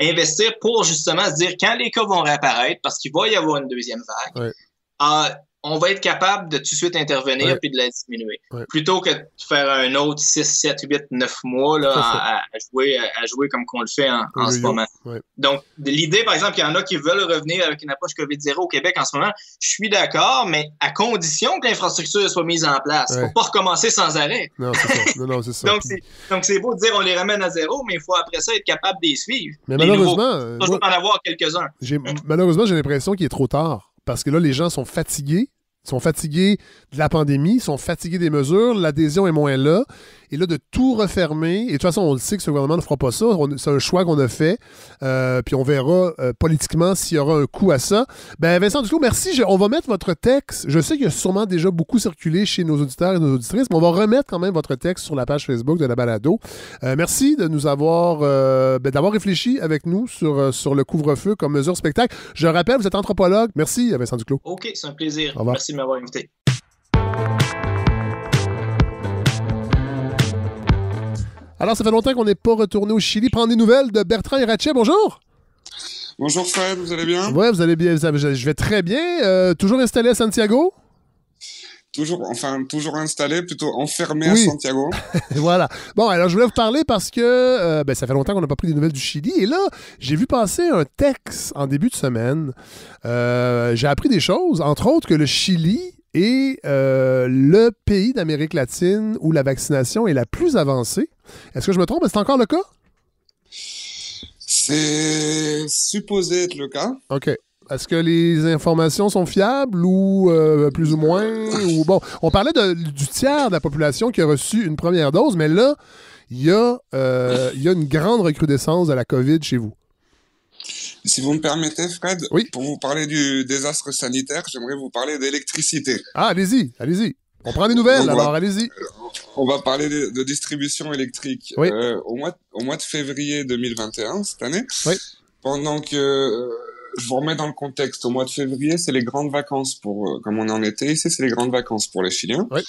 Speaker 9: Investir pour justement se dire quand les cas vont réapparaître, parce qu'il va y avoir une deuxième vague, on va être capable de tout de suite intervenir puis de la diminuer. Plutôt que de faire un autre 6, 7, 8, 9 mois là, à jouer comme qu'on le fait en ce moment. Donc, l'idée, par exemple, qu'il y en a qui veulent revenir avec une approche COVID-0 au Québec en ce moment, je suis d'accord, mais à condition que l'infrastructure soit mise en place. Il ne faut pas recommencer sans arrêt.
Speaker 1: Non, c'est ça.
Speaker 9: Donc, c'est beau de dire on les ramène à zéro, mais il faut après ça être capable de les suivre.
Speaker 1: Mais malheureusement,
Speaker 9: il faut en avoir quelques-uns.
Speaker 1: Malheureusement, j'ai l'impression qu'il est trop tard. Parce que là, les gens sont fatigués. Ils sont fatigués de la pandémie, ils sont fatigués des mesures, l'adhésion est moins là. Et là, de tout refermer, et de toute façon, on le sait que ce gouvernement ne fera pas ça, c'est un choix qu'on a fait, puis on verra politiquement s'il y aura un coup à ça. Ben, Vincent Duclos, merci. On va mettre votre texte. Je sais qu'il y a sûrement déjà beaucoup circulé chez nos auditeurs et nos auditrices, mais on va remettre quand même votre texte sur la page Facebook de la balado. Merci de nous avoir d'avoir réfléchi avec nous sur le couvre-feu comme mesure spectacle. Je rappelle, vous êtes anthropologue. Merci, Vincent Duclos.
Speaker 9: OK, c'est un plaisir.
Speaker 1: Au revoir.
Speaker 9: Merci de m'avoir invité.
Speaker 1: Alors, ça fait longtemps qu'on n'est pas retourné au Chili. Prendre des nouvelles de Bertrand Irache. Bonjour!
Speaker 10: Bonjour Fred, vous allez bien?
Speaker 1: Oui, vous allez bien. Je vais très bien. Toujours installé à Santiago?
Speaker 10: Toujours installé, plutôt enfermé à Santiago.
Speaker 1: Voilà. Bon, alors je voulais vous parler parce que ça fait longtemps qu'on n'a pas pris des nouvelles du Chili. Et là, j'ai vu passer un texte en début de semaine. J'ai appris des choses, entre autres que le Chili est le pays d'Amérique latine où la vaccination est la plus avancée. Est-ce que je me trompe? C'est encore le cas?
Speaker 10: C'est supposé être le cas.
Speaker 1: OK. Est-ce que les informations sont fiables ou plus ou moins? Bon, on parlait du tiers de la population qui a reçu une première dose, mais là, il y a une grande recrudescence de la COVID chez vous.
Speaker 10: Si vous me permettez, Fred, pour vous parler du désastre sanitaire, j'aimerais vous parler d'électricité.
Speaker 1: Ah, allez-y. On prend des nouvelles, alors allez-y.
Speaker 10: On va parler de distribution électrique.
Speaker 1: Oui.
Speaker 10: Au mois de février 2021, cette année, pendant que... je vous remets dans le contexte. Au mois de février, c'est les grandes vacances comme on est en été ici, c'est les grandes vacances pour les Chiliens.
Speaker 1: Oui.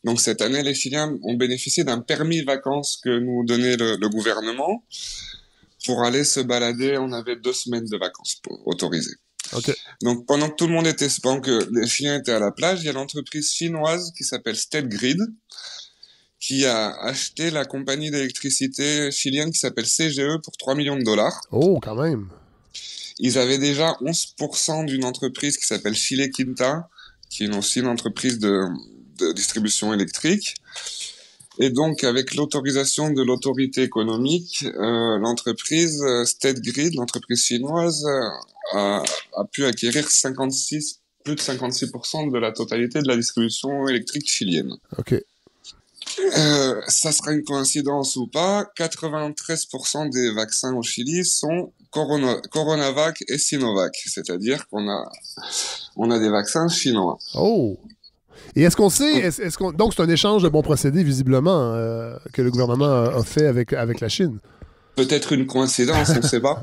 Speaker 10: Donc cette année, les Chiliens ont bénéficié d'un permis vacances que nous donnait le gouvernement pour aller se balader. On avait 2 semaines de vacances autorisées.
Speaker 1: Okay.
Speaker 10: Donc pendant que tout le monde pendant que les Chiliens étaient à la plage, il y a l'entreprise chinoise qui s'appelle State Grid qui a acheté la compagnie d'électricité chilienne qui s'appelle CGE pour $3 millions.
Speaker 1: Oh, quand même.
Speaker 10: ils avaient déjà 11% d'une entreprise qui s'appelle Chile Quinta, qui est aussi une entreprise de distribution électrique. Et donc, avec l'autorisation de l'autorité économique, l'entreprise State Grid, l'entreprise chinoise, a pu acquérir plus de 56% de la totalité de la distribution électrique chilienne.
Speaker 1: OK.
Speaker 10: Ça sera une coïncidence ou pas, 93% des vaccins au Chili sont Coronavac et Sinovac, c'est-à-dire qu'on a des vaccins chinois.
Speaker 1: Oh! Et est-ce qu'on sait, donc c'est un échange de bons procédés, visiblement, que le gouvernement a fait avec la Chine?
Speaker 10: Peut-être une coïncidence, on ne sait pas.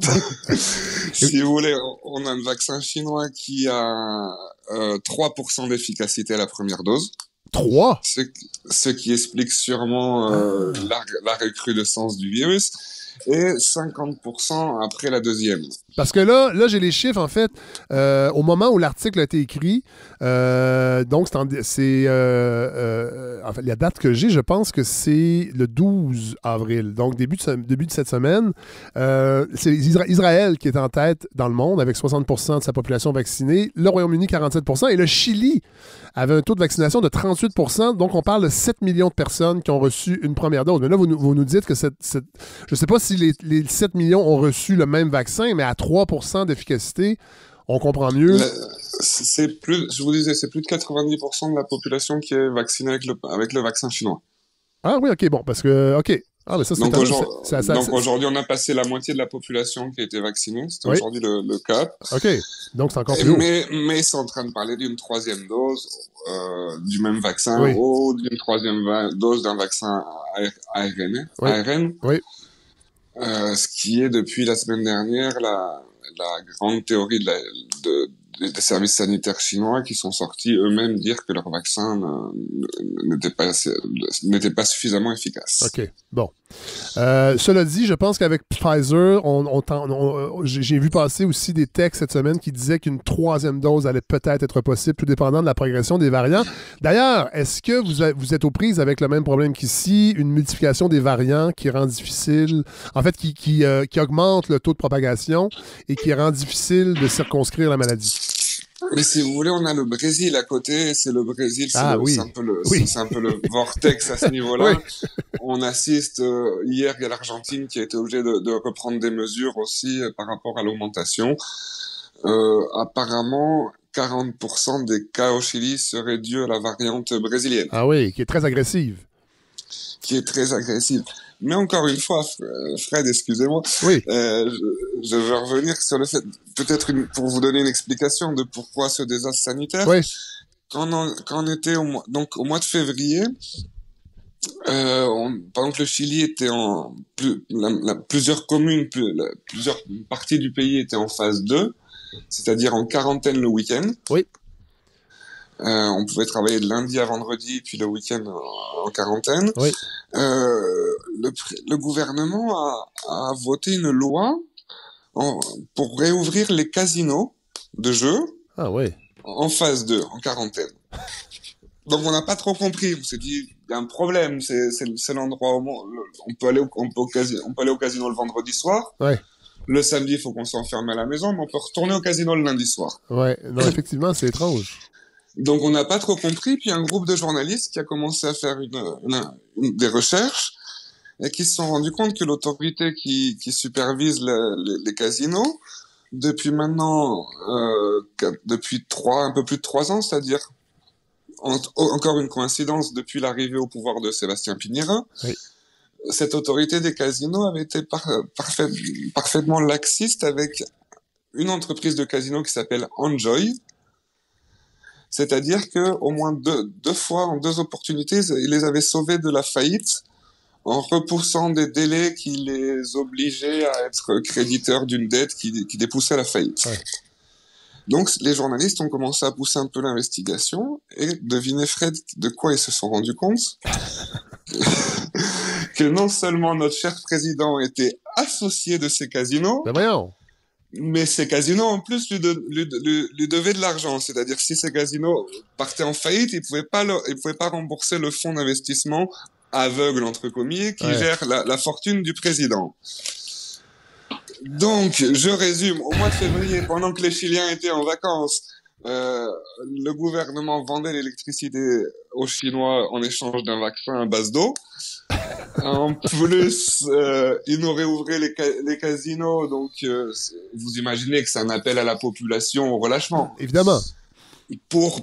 Speaker 10: Si vous voulez, on a un vaccin chinois qui a 3% d'efficacité à la première dose.
Speaker 1: 3?
Speaker 10: Ce qui explique sûrement la recrudescence du virus. Et 50% après la deuxième.
Speaker 1: Parce que là j'ai les chiffres, en fait, au moment où l'article a été écrit, donc c'est en fait, la date que j'ai, je pense que c'est le 12 avril, donc début de cette semaine. C'est Israël qui est en tête dans le monde avec 60% de sa population vaccinée, le Royaume-Uni 47%, et le Chili avait un taux de vaccination de 38%, donc on parle de 7 millions de personnes qui ont reçu une première dose. Mais là, vous nous dites que je ne sais pas si les 7 millions ont reçu le même vaccin, mais à 3% d'efficacité, on comprend mieux.
Speaker 10: Je vous disais, c'est plus de 90% de la population qui est vaccinée avec le vaccin chinois.
Speaker 1: Ah oui, OK, bon, parce que, OK. Ah, mais ça,
Speaker 10: donc aujourd'hui, on a passé la moitié de la population qui a été vaccinée. C'était aujourd'hui le cas.
Speaker 1: OK, donc c'est encore plus haut.
Speaker 10: Mais ils sont en train de parler d'une troisième dose du même vaccin ou d'une troisième dose d'un vaccin ARN.
Speaker 1: Oui.
Speaker 10: Ce qui est depuis la semaine dernière la grande théorie des services sanitaires chinois qui sont sortis eux-mêmes dire que leur vaccin n'était pas suffisamment efficace.
Speaker 1: OK, bon. Cela dit, je pense qu'avec Pfizer, j'ai vu passer aussi des textes cette semaine qui disaient qu'une troisième dose allait peut-être être possible, tout dépendant de la progression des variants. D'ailleurs, est-ce que vous êtes aux prises avec le même problème qu'ici, une multiplication des variants qui rend difficile, en fait, qui augmente le taux de propagation et qui rend difficile de circonscrire la maladie?
Speaker 10: Mais si vous voulez, on a le Brésil à côté. C'est le Brésil, c'est un peu le vortex à ce niveau-là. Oui. On assiste, hier, il y a l'Argentine qui a été obligée de reprendre des mesures aussi par rapport à l'augmentation. Apparemment, 40% des cas au Chili seraient dus à la variante brésilienne.
Speaker 1: Ah oui, qui est très agressive.
Speaker 10: Mais encore une fois, Fred, excusez-moi.
Speaker 1: Oui.
Speaker 10: Je veux revenir sur le fait, peut-être pour vous donner une explication de pourquoi ce désastre sanitaire.
Speaker 1: Oui.
Speaker 10: Quand on était au mois de février, pendant que le Chili était plusieurs communes, plusieurs parties du pays étaient en phase 2, c'est-à-dire en quarantaine le week-end.
Speaker 1: Oui.
Speaker 10: On pouvait travailler de lundi à vendredi, puis le week-end en quarantaine.
Speaker 1: Oui.
Speaker 10: Le gouvernement a voté une loi pour réouvrir les casinos de jeux en phase 2, en quarantaine. Donc on n'a pas trop compris. On s'est dit, il y a un problème, c'est l'endroit où on peut aller au casino le vendredi soir.
Speaker 1: Ouais.
Speaker 10: Le samedi, il faut qu'on s'enferme à la maison, mais on peut retourner au casino le lundi soir.
Speaker 1: Ouais, non, effectivement, c'est étrange.
Speaker 10: Donc on n'a pas trop compris, puis un groupe de journalistes qui a commencé à faire des recherches et qui se sont rendus compte que l'autorité qui supervise les casinos, depuis maintenant, depuis un peu plus de 3 ans, c'est-à-dire encore une coïncidence depuis l'arrivée au pouvoir de Sébastien Piñera,
Speaker 1: oui.
Speaker 10: Cette autorité des casinos avait été parfaitement laxiste avec une entreprise de casinos qui s'appelle Enjoy. C'est-à-dire que au moins deux fois, en 2 opportunités, ils les avaient sauvés de la faillite en repoussant des délais qui les obligeaient à être créditeurs d'une dette qui les poussait à la faillite.
Speaker 1: Ouais.
Speaker 10: Donc, les journalistes ont commencé à pousser un peu l'investigation et devinez, Fred, de quoi ils se sont rendus compte? Que non seulement notre cher président était associé de ces casinos,
Speaker 1: ben voyons.
Speaker 10: Mais ces casinos, en plus, lui devaient de l'argent. C'est-à-dire, si ces casinos partaient en faillite, ils pouvaient pas rembourser le fonds d'investissement aveugle, entre comilles, qui gère la fortune du président. Donc, je résume. Au mois de février, pendant que les Chiliens étaient en vacances, le gouvernement vendait l'électricité aux Chinois en échange d'un vaccin à base d'eau. En plus, ils nous réouvraient les casinos, donc vous imaginez que c'est un appel à la population au relâchement.
Speaker 1: Évidemment.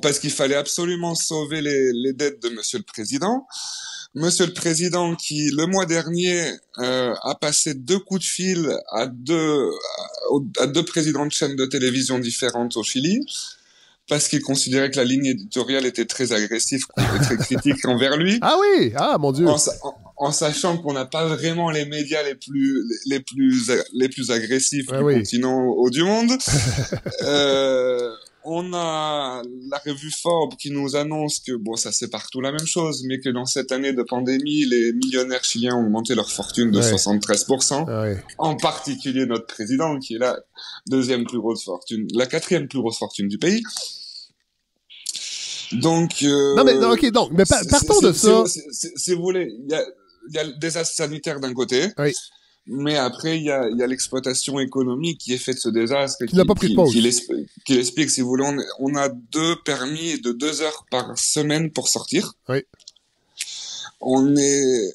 Speaker 10: Parce qu'il fallait absolument sauver les dettes de Monsieur le Président. Monsieur le Président qui, le mois dernier, a passé 2 coups de fil à deux présidents de chaînes de télévision différentes au Chili, parce qu'il considérait que la ligne éditoriale était très agressive et très critique envers lui.
Speaker 1: Ah oui! Ah, mon Dieu!
Speaker 10: En sachant qu'on n'a pas vraiment les médias les plus agressifs du continent ou du monde. On a la revue Forbes qui nous annonce que, bon, ça c'est partout la même chose, mais que dans cette année de pandémie, les millionnaires chiliens ont augmenté leur fortune de 73%. En particulier notre président, qui est la 4e plus grosse fortune du pays. Donc,
Speaker 1: non, mais, ok, donc, mais partons de ça.
Speaker 10: Si vous voulez, il y a le désastre sanitaire d'un côté. Oui. Mais après, il y a l'exploitation économique qui est faite de ce désastre.
Speaker 1: Qui n'a pas pris de pause.
Speaker 10: Qui l'explique, si vous voulez. On a 2 permis de 2 heures par semaine pour sortir.
Speaker 1: Oui.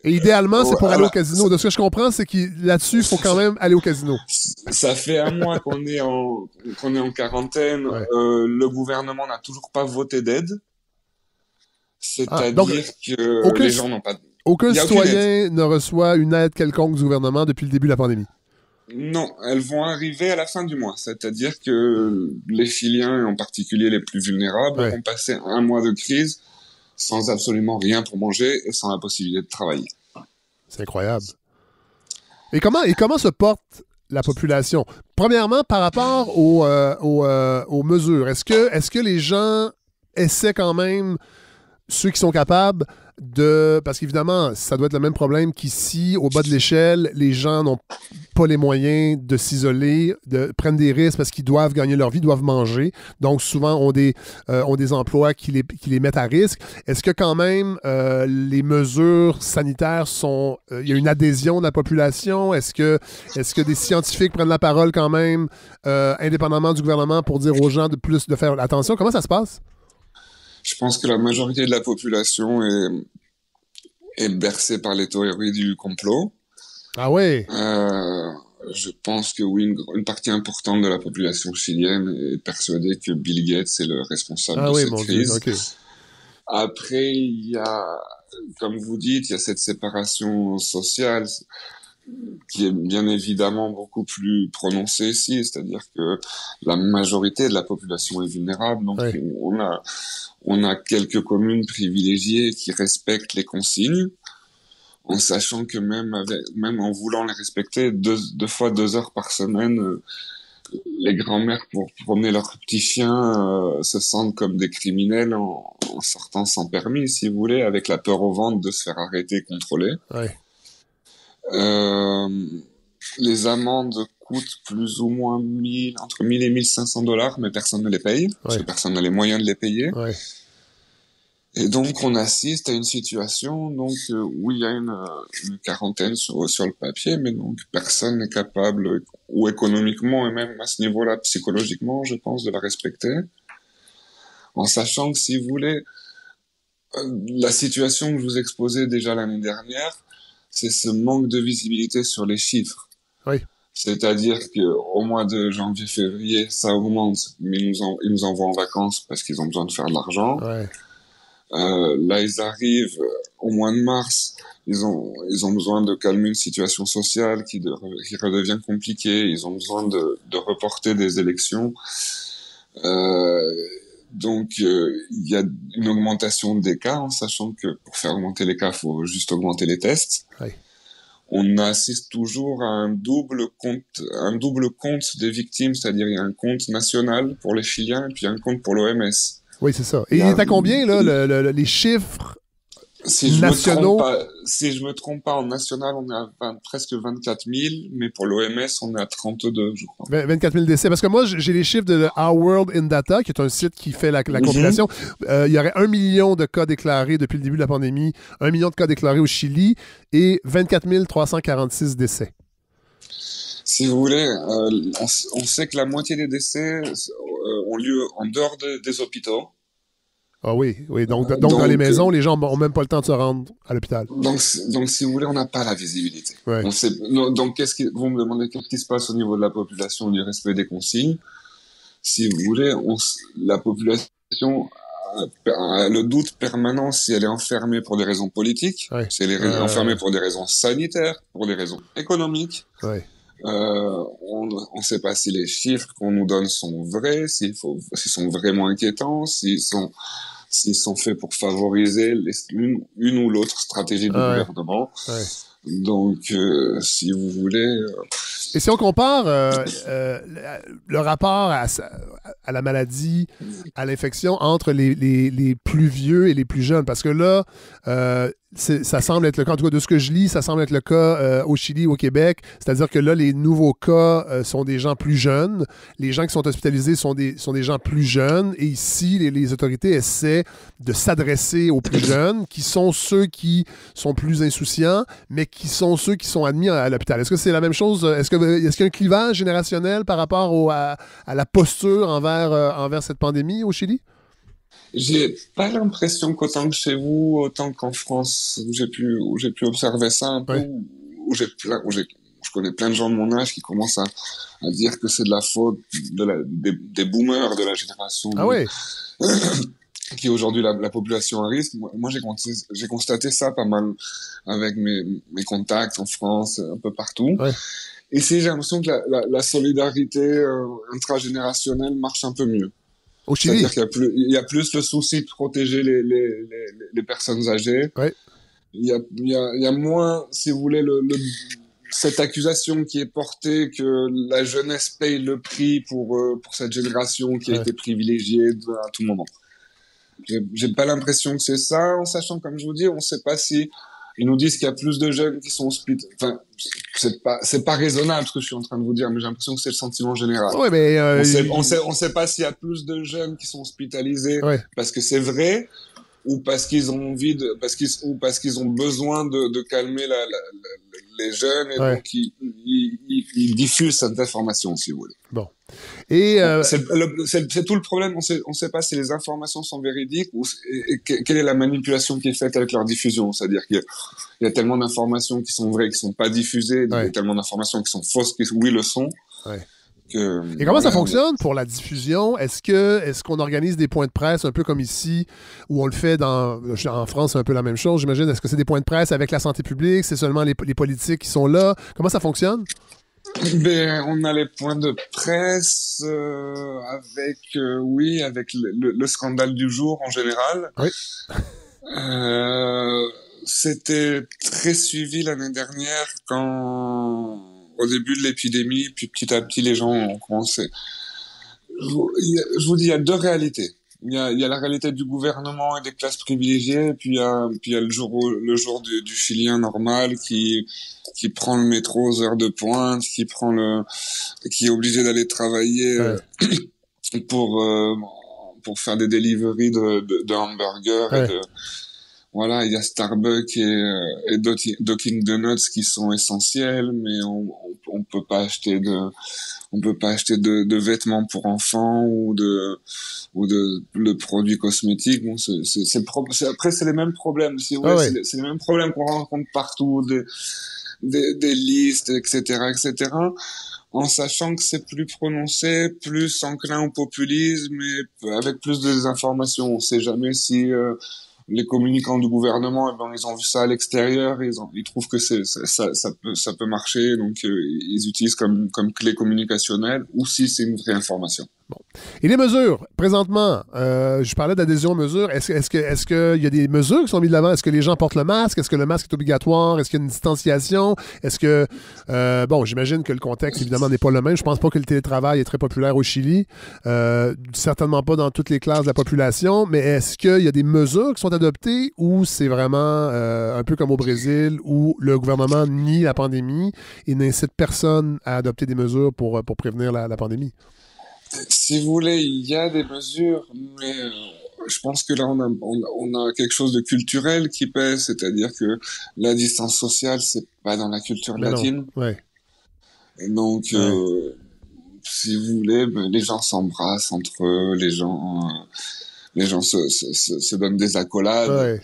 Speaker 10: Et
Speaker 1: idéalement, c'est pour aller au casino. De ce que je comprends, c'est que là-dessus, il faut quand même aller au casino.
Speaker 10: Ça fait 1 mois qu'on est en quarantaine. Ouais. Le gouvernement n'a toujours pas voté d'aide. C'est-à-dire que les gens n'ont pas...
Speaker 1: Aucun citoyen ne reçoit une aide quelconque du gouvernement depuis le début de la pandémie.
Speaker 10: Non, elles vont arriver à la fin du mois. C'est-à-dire que les Chiliens, et en particulier les plus vulnérables, vont passer 1 mois de crise sans absolument rien pour manger et sans la possibilité de travailler.
Speaker 1: C'est incroyable. Et comment se porte la population? Premièrement, par rapport aux mesures, est-ce que les gens essaient quand même, ceux qui sont capables, parce qu'évidemment, ça doit être le même problème qu'ici, au bas de l'échelle, les gens n'ont pas les moyens de s'isoler, de prendre des risques parce qu'ils doivent gagner leur vie, doivent manger. Donc, souvent, ont des emplois qui les mettent à risque. Est-ce que quand même, les mesures sanitaires sont... il y a une adhésion de la population? Est-ce que des scientifiques prennent la parole quand même, indépendamment du gouvernement, pour dire aux gens de faire attention? Comment ça se passe?
Speaker 10: Je pense que la majorité de la population est bercée par les théories du complot.
Speaker 1: Ah ouais.
Speaker 10: Je pense que oui, une partie importante de la population chilienne est persuadée que Bill Gates est le responsable de cette crise.
Speaker 1: Dieu, okay.
Speaker 10: Après, il y a, comme vous dites, il y a cette séparation sociale qui est bien évidemment beaucoup plus prononcée ici, c'est-à-dire que la majorité de la population est vulnérable, donc on a quelques communes privilégiées qui respectent les consignes, en sachant que même en voulant les respecter, 2 fois 2 heures par semaine, les grands-mères pour promener leurs petits chiens se sentent comme des criminels en sortant sans permis, si vous voulez, avec la peur au ventre de se faire arrêter et contrôler.
Speaker 1: Ouais.
Speaker 10: Les amendes coûtent plus ou moins entre 1000 et 1500 $, mais personne ne les paye, parce que personne n'a les moyens de les payer.
Speaker 1: Ouais.
Speaker 10: Et donc, on assiste à une situation où il y a une quarantaine sur le papier, mais donc personne n'est capable, ou économiquement, et même à ce niveau-là, psychologiquement, je pense, de la respecter. En sachant que, si vous voulez, la situation que je vous exposais déjà l'année dernière, c'est ce manque de visibilité sur les chiffres.
Speaker 1: Oui.
Speaker 10: C'est-à-dire qu'au mois de janvier-février, ça augmente, mais ils nous envoient en vacances parce qu'ils ont besoin de faire de l'argent.
Speaker 1: Ouais.
Speaker 10: Là, ils arrivent au mois de mars, ils ont besoin de calmer une situation sociale qui redevient compliquée, ils ont besoin de reporter des élections. Donc, il y a une augmentation des cas, en sachant que pour faire augmenter les cas, il faut juste augmenter les tests.
Speaker 1: Oui.
Speaker 10: On assiste toujours à un double compte des victimes, c'est-à-dire il y a un compte national pour les Chiliens et puis un compte pour l'OMS.
Speaker 1: Oui, c'est ça. Et il est à combien, là, les chiffres nationaux?
Speaker 10: Si je me trompe pas, en national, on est à presque 24 000, mais pour l'OMS, on est à 32, je crois.
Speaker 1: 24 000 décès. Parce que moi, j'ai les chiffres de Our World in Data, qui est un site qui fait la compilation. Il y aurait 1 million de cas déclarés depuis le début de la pandémie, 1 million de cas déclarés au Chili et 24 346 décès.
Speaker 10: Si vous voulez, on sait que la moitié des décès ont lieu en dehors des hôpitaux.
Speaker 1: Ah oui. Donc dans les maisons, les gens n'ont même pas le temps de se rendre à l'hôpital.
Speaker 10: Donc, si vous voulez, on n'a pas la visibilité.
Speaker 1: Ouais.
Speaker 10: Donc, vous me demandez qu'est-ce qui se passe au niveau de la population, du respect des consignes. Si vous voulez, la population a le doute permanent si elle est enfermée pour des raisons politiques, si elle est enfermée pour des raisons sanitaires, pour des raisons économiques.
Speaker 1: Ouais.
Speaker 10: On ne sait pas si les chiffres qu'on nous donne sont vrais, s'ils sont vraiment inquiétants, s'ils sont faits pour favoriser une ou l'autre stratégie du gouvernement. Ouais. Donc, si vous voulez...
Speaker 1: Et si on compare le rapport à la maladie, à l'infection entre les plus vieux et les plus jeunes, parce que là, ça semble être le cas, en tout cas de ce que je lis, ça semble être le cas au Chili, au Québec, c'est-à-dire que là, les nouveaux cas sont des gens plus jeunes, les gens qui sont hospitalisés sont des gens plus jeunes, et ici, les autorités essaient de s'adresser aux plus jeunes, qui sont ceux qui sont plus insouciants, mais qui sont ceux qui sont admis à l'hôpital. Est-ce que c'est la même chose? Est-ce qu'il y a un clivage générationnel par rapport à la posture envers cette pandémie au Chili?
Speaker 10: J'ai pas l'impression qu'autant que chez vous, autant qu'en France, où j'ai pu observer ça un peu, où je connais plein de gens de mon âge qui commencent à dire que c'est de la faute des boomers de la génération.
Speaker 1: Ah ouais.
Speaker 10: Qui est aujourd'hui la population à risque. Moi, j'ai constaté ça pas mal avec mes contacts en France, un peu partout. Ouais. Et j'ai l'impression que la solidarité intragénérationnelle marche un peu mieux.
Speaker 1: Au Chili.
Speaker 10: C'est-à-dire qu'il y a plus le souci de protéger les personnes âgées.
Speaker 1: Ouais.
Speaker 10: Il y a moins, si vous voulez, cette accusation qui est portée que la jeunesse paye le prix pour cette génération qui a été privilégiée à tout moment. J'ai pas l'impression que c'est ça, en sachant, comme je vous dis, on sait pas si ils nous disent qu'il y a plus de jeunes qui sont hospitalisés. Enfin, c'est pas raisonnable ce que je suis en train de vous dire, mais j'ai l'impression que c'est le sentiment général.
Speaker 1: Ouais, mais
Speaker 10: on sait pas s'il y a plus de jeunes qui sont hospitalisés parce que c'est vrai, ou parce qu'ils ont envie parce qu'ils ont besoin de calmer les jeunes, et donc ils diffusent cette information, si vous voulez.
Speaker 1: Bon. Et
Speaker 10: c'est tout le problème. On sait pas si les informations sont véridiques et quelle est la manipulation qui est faite avec leur diffusion. C'est-à-dire qu'il y a tellement d'informations qui sont vraies, qui sont pas diffusées, il y a tellement d'informations qui sont fausses, qui oui le sont.
Speaker 1: Ouais. Et comment ça fonctionne pour la diffusion? Est-ce qu'on organise des points de presse un peu comme ici, où on le fait en France, c'est un peu la même chose, j'imagine? Est-ce que c'est des points de presse avec la santé publique? C'est seulement les politiques qui sont là? Comment ça fonctionne?
Speaker 10: On a les points de presse avec le scandale du jour en général.
Speaker 1: Oui.
Speaker 10: C'était très suivi l'année dernière au début de l'épidémie, puis petit à petit les gens ont commencé. Je vous dis, il y a deux réalités. Il y a la réalité du gouvernement et des classes privilégiées, et puis il y a le jour du Chilien normal qui prend le métro aux heures de pointe, qui est obligé d'aller travailler pour faire des deliveries de hamburgers. Ouais. Voilà, il y a Starbucks et Dunkin' Donuts qui sont essentiels, mais on peut pas acheter de vêtements pour enfants ou de produits cosmétiques. Bon, après c'est les mêmes problèmes. C'est les mêmes problèmes qu'on rencontre partout, des listes, etc., en sachant que c'est plus prononcé, plus enclin au populisme, et avec plus de désinformation. On sait jamais si les communicants du gouvernement, ils ont vu ça à l'extérieur, ils trouvent que ça peut marcher, donc ils utilisent comme clé communicationnelle, ou si c'est une vraie information.
Speaker 1: Bon. Et les mesures, présentement, je parlais d'adhésion aux mesures. Est-ce qu'il y a des mesures qui sont mises de l'avant? Est-ce que les gens portent le masque? Est-ce que le masque est obligatoire? Est-ce qu'il y a une distanciation? Est-ce que... j'imagine que le contexte, évidemment, n'est pas le même. Je pense pas que le télétravail est très populaire au Chili. Certainement pas dans toutes les classes de la population. Mais est-ce qu'il y a des mesures qui sont adoptées, ou c'est vraiment un peu comme au Brésil, où le gouvernement nie la pandémie et n'incite personne à adopter des mesures pour prévenir la pandémie?
Speaker 10: Si vous voulez, il y a des mesures, mais je pense que là, on a quelque chose de culturel qui pèse, c'est-à-dire que la distance sociale, c'est pas dans la culture latine.
Speaker 1: Ouais.
Speaker 10: Et donc, si vous voulez, les gens s'embrassent entre eux, les gens se donnent des accolades.
Speaker 1: Ouais.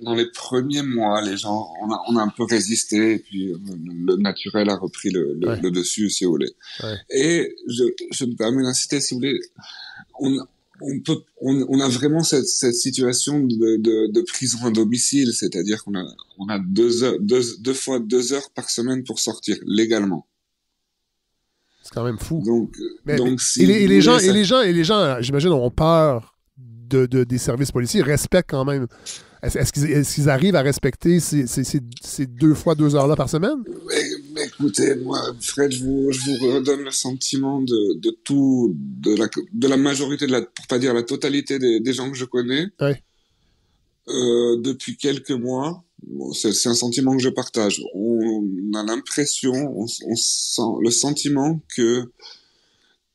Speaker 10: Dans les premiers mois, les gens, on a un peu résisté, et puis le naturel a repris le dessus, si vous voulez.
Speaker 1: Ouais.
Speaker 10: Et je me permets d'insister, si vous voulez, on a vraiment cette situation de prison à domicile, c'est-à-dire qu'on a 2 fois 2 heures par semaine pour sortir légalement.
Speaker 1: C'est quand même fou.
Speaker 10: Donc
Speaker 1: et les gens, j'imagine, ont peur des services policiers, respectent quand même. Est-ce qu'ils arrivent à respecter ces 2 fois 2 heures-là par semaine?
Speaker 10: Mais écoutez, moi, Fred, je vous redonne le sentiment de la majorité, pour pas dire la totalité des gens que je connais.
Speaker 1: Ouais.
Speaker 10: Depuis quelques mois, c'est un sentiment que je partage. On a l'impression, on sent le sentiment que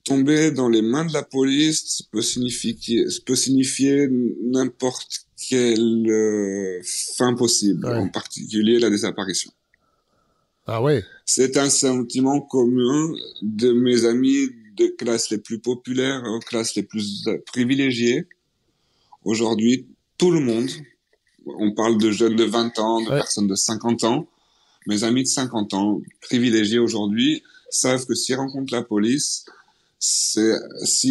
Speaker 10: tomber dans les mains de la police peut signifier n'importe quelle fin possible, en particulier la disparition.
Speaker 1: Ah ouais.
Speaker 10: C'est un sentiment commun de mes amis de classes les plus populaires, aux classes les plus privilégiées. Aujourd'hui, tout le monde, on parle de jeunes de 20 ans, de personnes de 50 ans, mes amis de 50 ans, privilégiés aujourd'hui, savent que s'ils rencontrent la police, si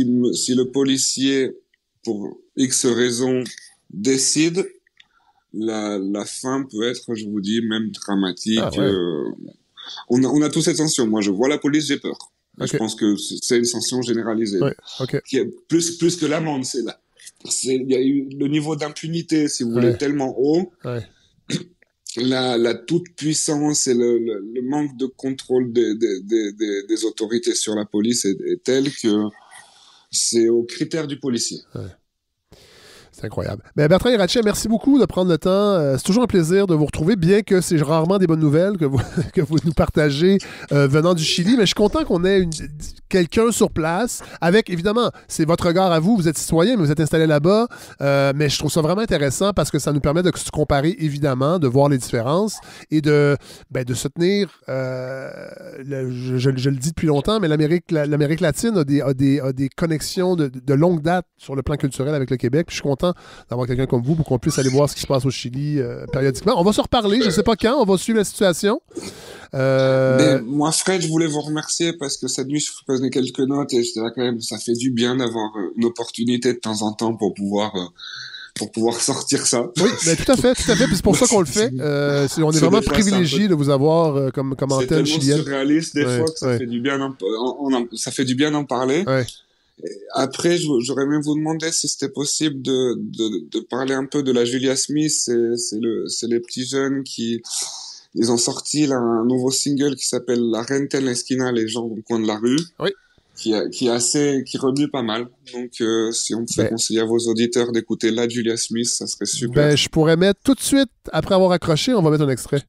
Speaker 10: le policier, pour X raisons, décide, la fin peut être, je vous dis, même dramatique.
Speaker 1: Ah ouais.
Speaker 10: On a tous cette tension. Moi, je vois la police, j'ai peur.
Speaker 1: Okay.
Speaker 10: Je pense que c'est une tension généralisée.
Speaker 1: Ouais. Okay.
Speaker 10: Qui est plus que l'amende, il y a eu le niveau d'impunité, si vous voulez, tellement haut.
Speaker 1: Ouais.
Speaker 10: La toute-puissance et le manque de contrôle des autorités sur la police est tel que c'est aux critères du policier.
Speaker 1: Ouais. C'est incroyable. Ben Bertrand Irache, merci beaucoup de prendre le temps. C'est toujours un plaisir de vous retrouver, bien que c'est rarement des bonnes nouvelles que vous nous partagez venant du Chili. Mais je suis content qu'on ait quelqu'un sur place avec, évidemment, c'est votre regard à vous. Vous êtes citoyen, mais vous êtes installé là-bas. Mais je trouve ça vraiment intéressant parce que ça nous permet de se comparer, évidemment, de voir les différences et de se tenir. Je le dis depuis longtemps, mais l'Amérique latine a des connexions de longue date sur le plan culturel avec le Québec. Puis je suis content d'avoir quelqu'un comme vous pour qu'on puisse aller voir ce qui se passe au Chili périodiquement. On va se reparler, je ne sais pas quand, on va suivre la situation.
Speaker 10: Mais moi, Fred, je voulais vous remercier parce que cette nuit, je prenais quelques notes et j'étais là quand même, ça fait du bien d'avoir une opportunité de temps en temps pour pouvoir sortir ça.
Speaker 1: Oui, mais tout à fait, puis c'est pour ça qu'on le fait. On est vraiment privilégié de vous avoir comme antenne chilienne.
Speaker 10: C'est tellement surréaliste des fois que ça fait du bien ça fait du bien d'en parler.
Speaker 1: Ouais.
Speaker 10: Après, j'aurais même vous demandé si c'était possible de parler un peu de la Julia Smith. C'est les petits jeunes ils ont sorti là, un nouveau single qui s'appelle La Renta en la Esquina, les gens au coin de la rue.
Speaker 1: Oui.
Speaker 10: Qui remue pas mal. Donc, si on pouvait conseiller à vos auditeurs d'écouter la Julia Smith, ça serait super.
Speaker 1: Je pourrais mettre tout de suite, après avoir accroché, on va mettre un extrait.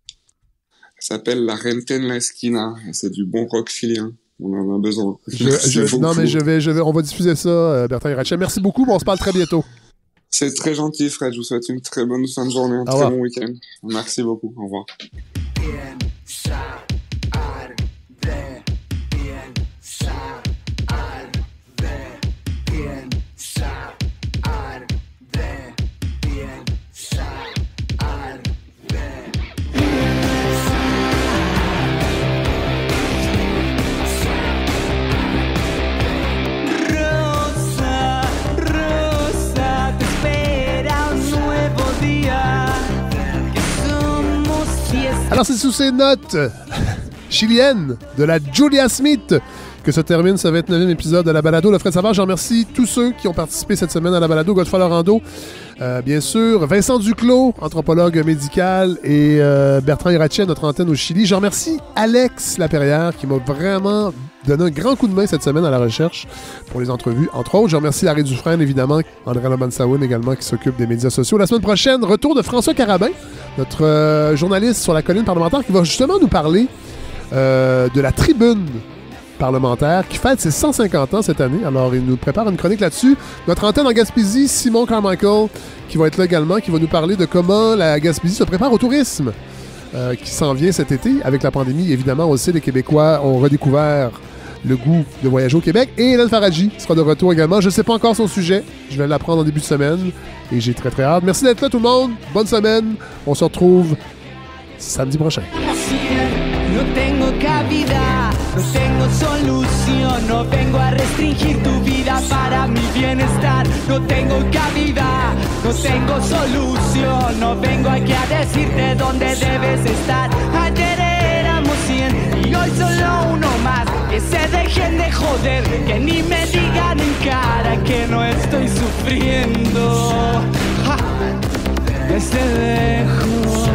Speaker 10: Ça s'appelle La Renta en la Esquina. C'est du bon rock chilien. On en a besoin.
Speaker 1: On va diffuser ça, Bertrand Irache. Merci beaucoup, on se parle très bientôt.
Speaker 10: C'est très gentil, Fred. Je vous souhaite une très bonne fin de journée, un très bon week-end. Merci beaucoup. Au revoir.
Speaker 1: Alors, c'est sous ces notes chiliennes de la Julia Smith que se termine ce 29e épisode de la balado Le Fred Savard. Je remercie tous ceux qui ont participé cette semaine à la balado. Godefroy Lorando, bien sûr, Vincent Duclos, anthropologue médical, et Bertrand Irache, notre antenne au Chili. Je remercie Alex Laperrière qui m'a vraiment donné un grand coup de main cette semaine à la recherche pour les entrevues, entre autres. Je remercie Larry Dufresne, évidemment, André Lobansaoun également, qui s'occupe des médias sociaux. La semaine prochaine, retour de François Carabin, notre journaliste sur la colline parlementaire, qui va justement nous parler de la tribune parlementaire qui fête ses 150 ans cette année. Alors, il nous prépare une chronique là-dessus. Notre antenne en Gaspésie, Simon Carmichael, qui va être là également, qui va nous parler de comment la Gaspésie se prépare au tourisme. qui s'en vient cet été avec la pandémie. Évidemment, on le sait, les Québécois ont redécouvert le goût de voyager au Québec. Et Hélène Faradji sera de retour également. Je ne sais pas encore son sujet. Je vais l'apprendre en début de semaine. Et j'ai très, très hâte. Merci d'être là, tout le monde. Bonne semaine. On se retrouve samedi prochain.
Speaker 11: No tengo cabida, no tengo solución, no vengo a restringir tu vida para mi bienestar. No tengo cabida, no tengo solución, no vengo aquí a decirte dónde debes estar. Ayer éramos 100 y hoy solo uno más. Que se dejen de joder, que ni me digan en cara que no estoy sufriendo. Ja, desde lejos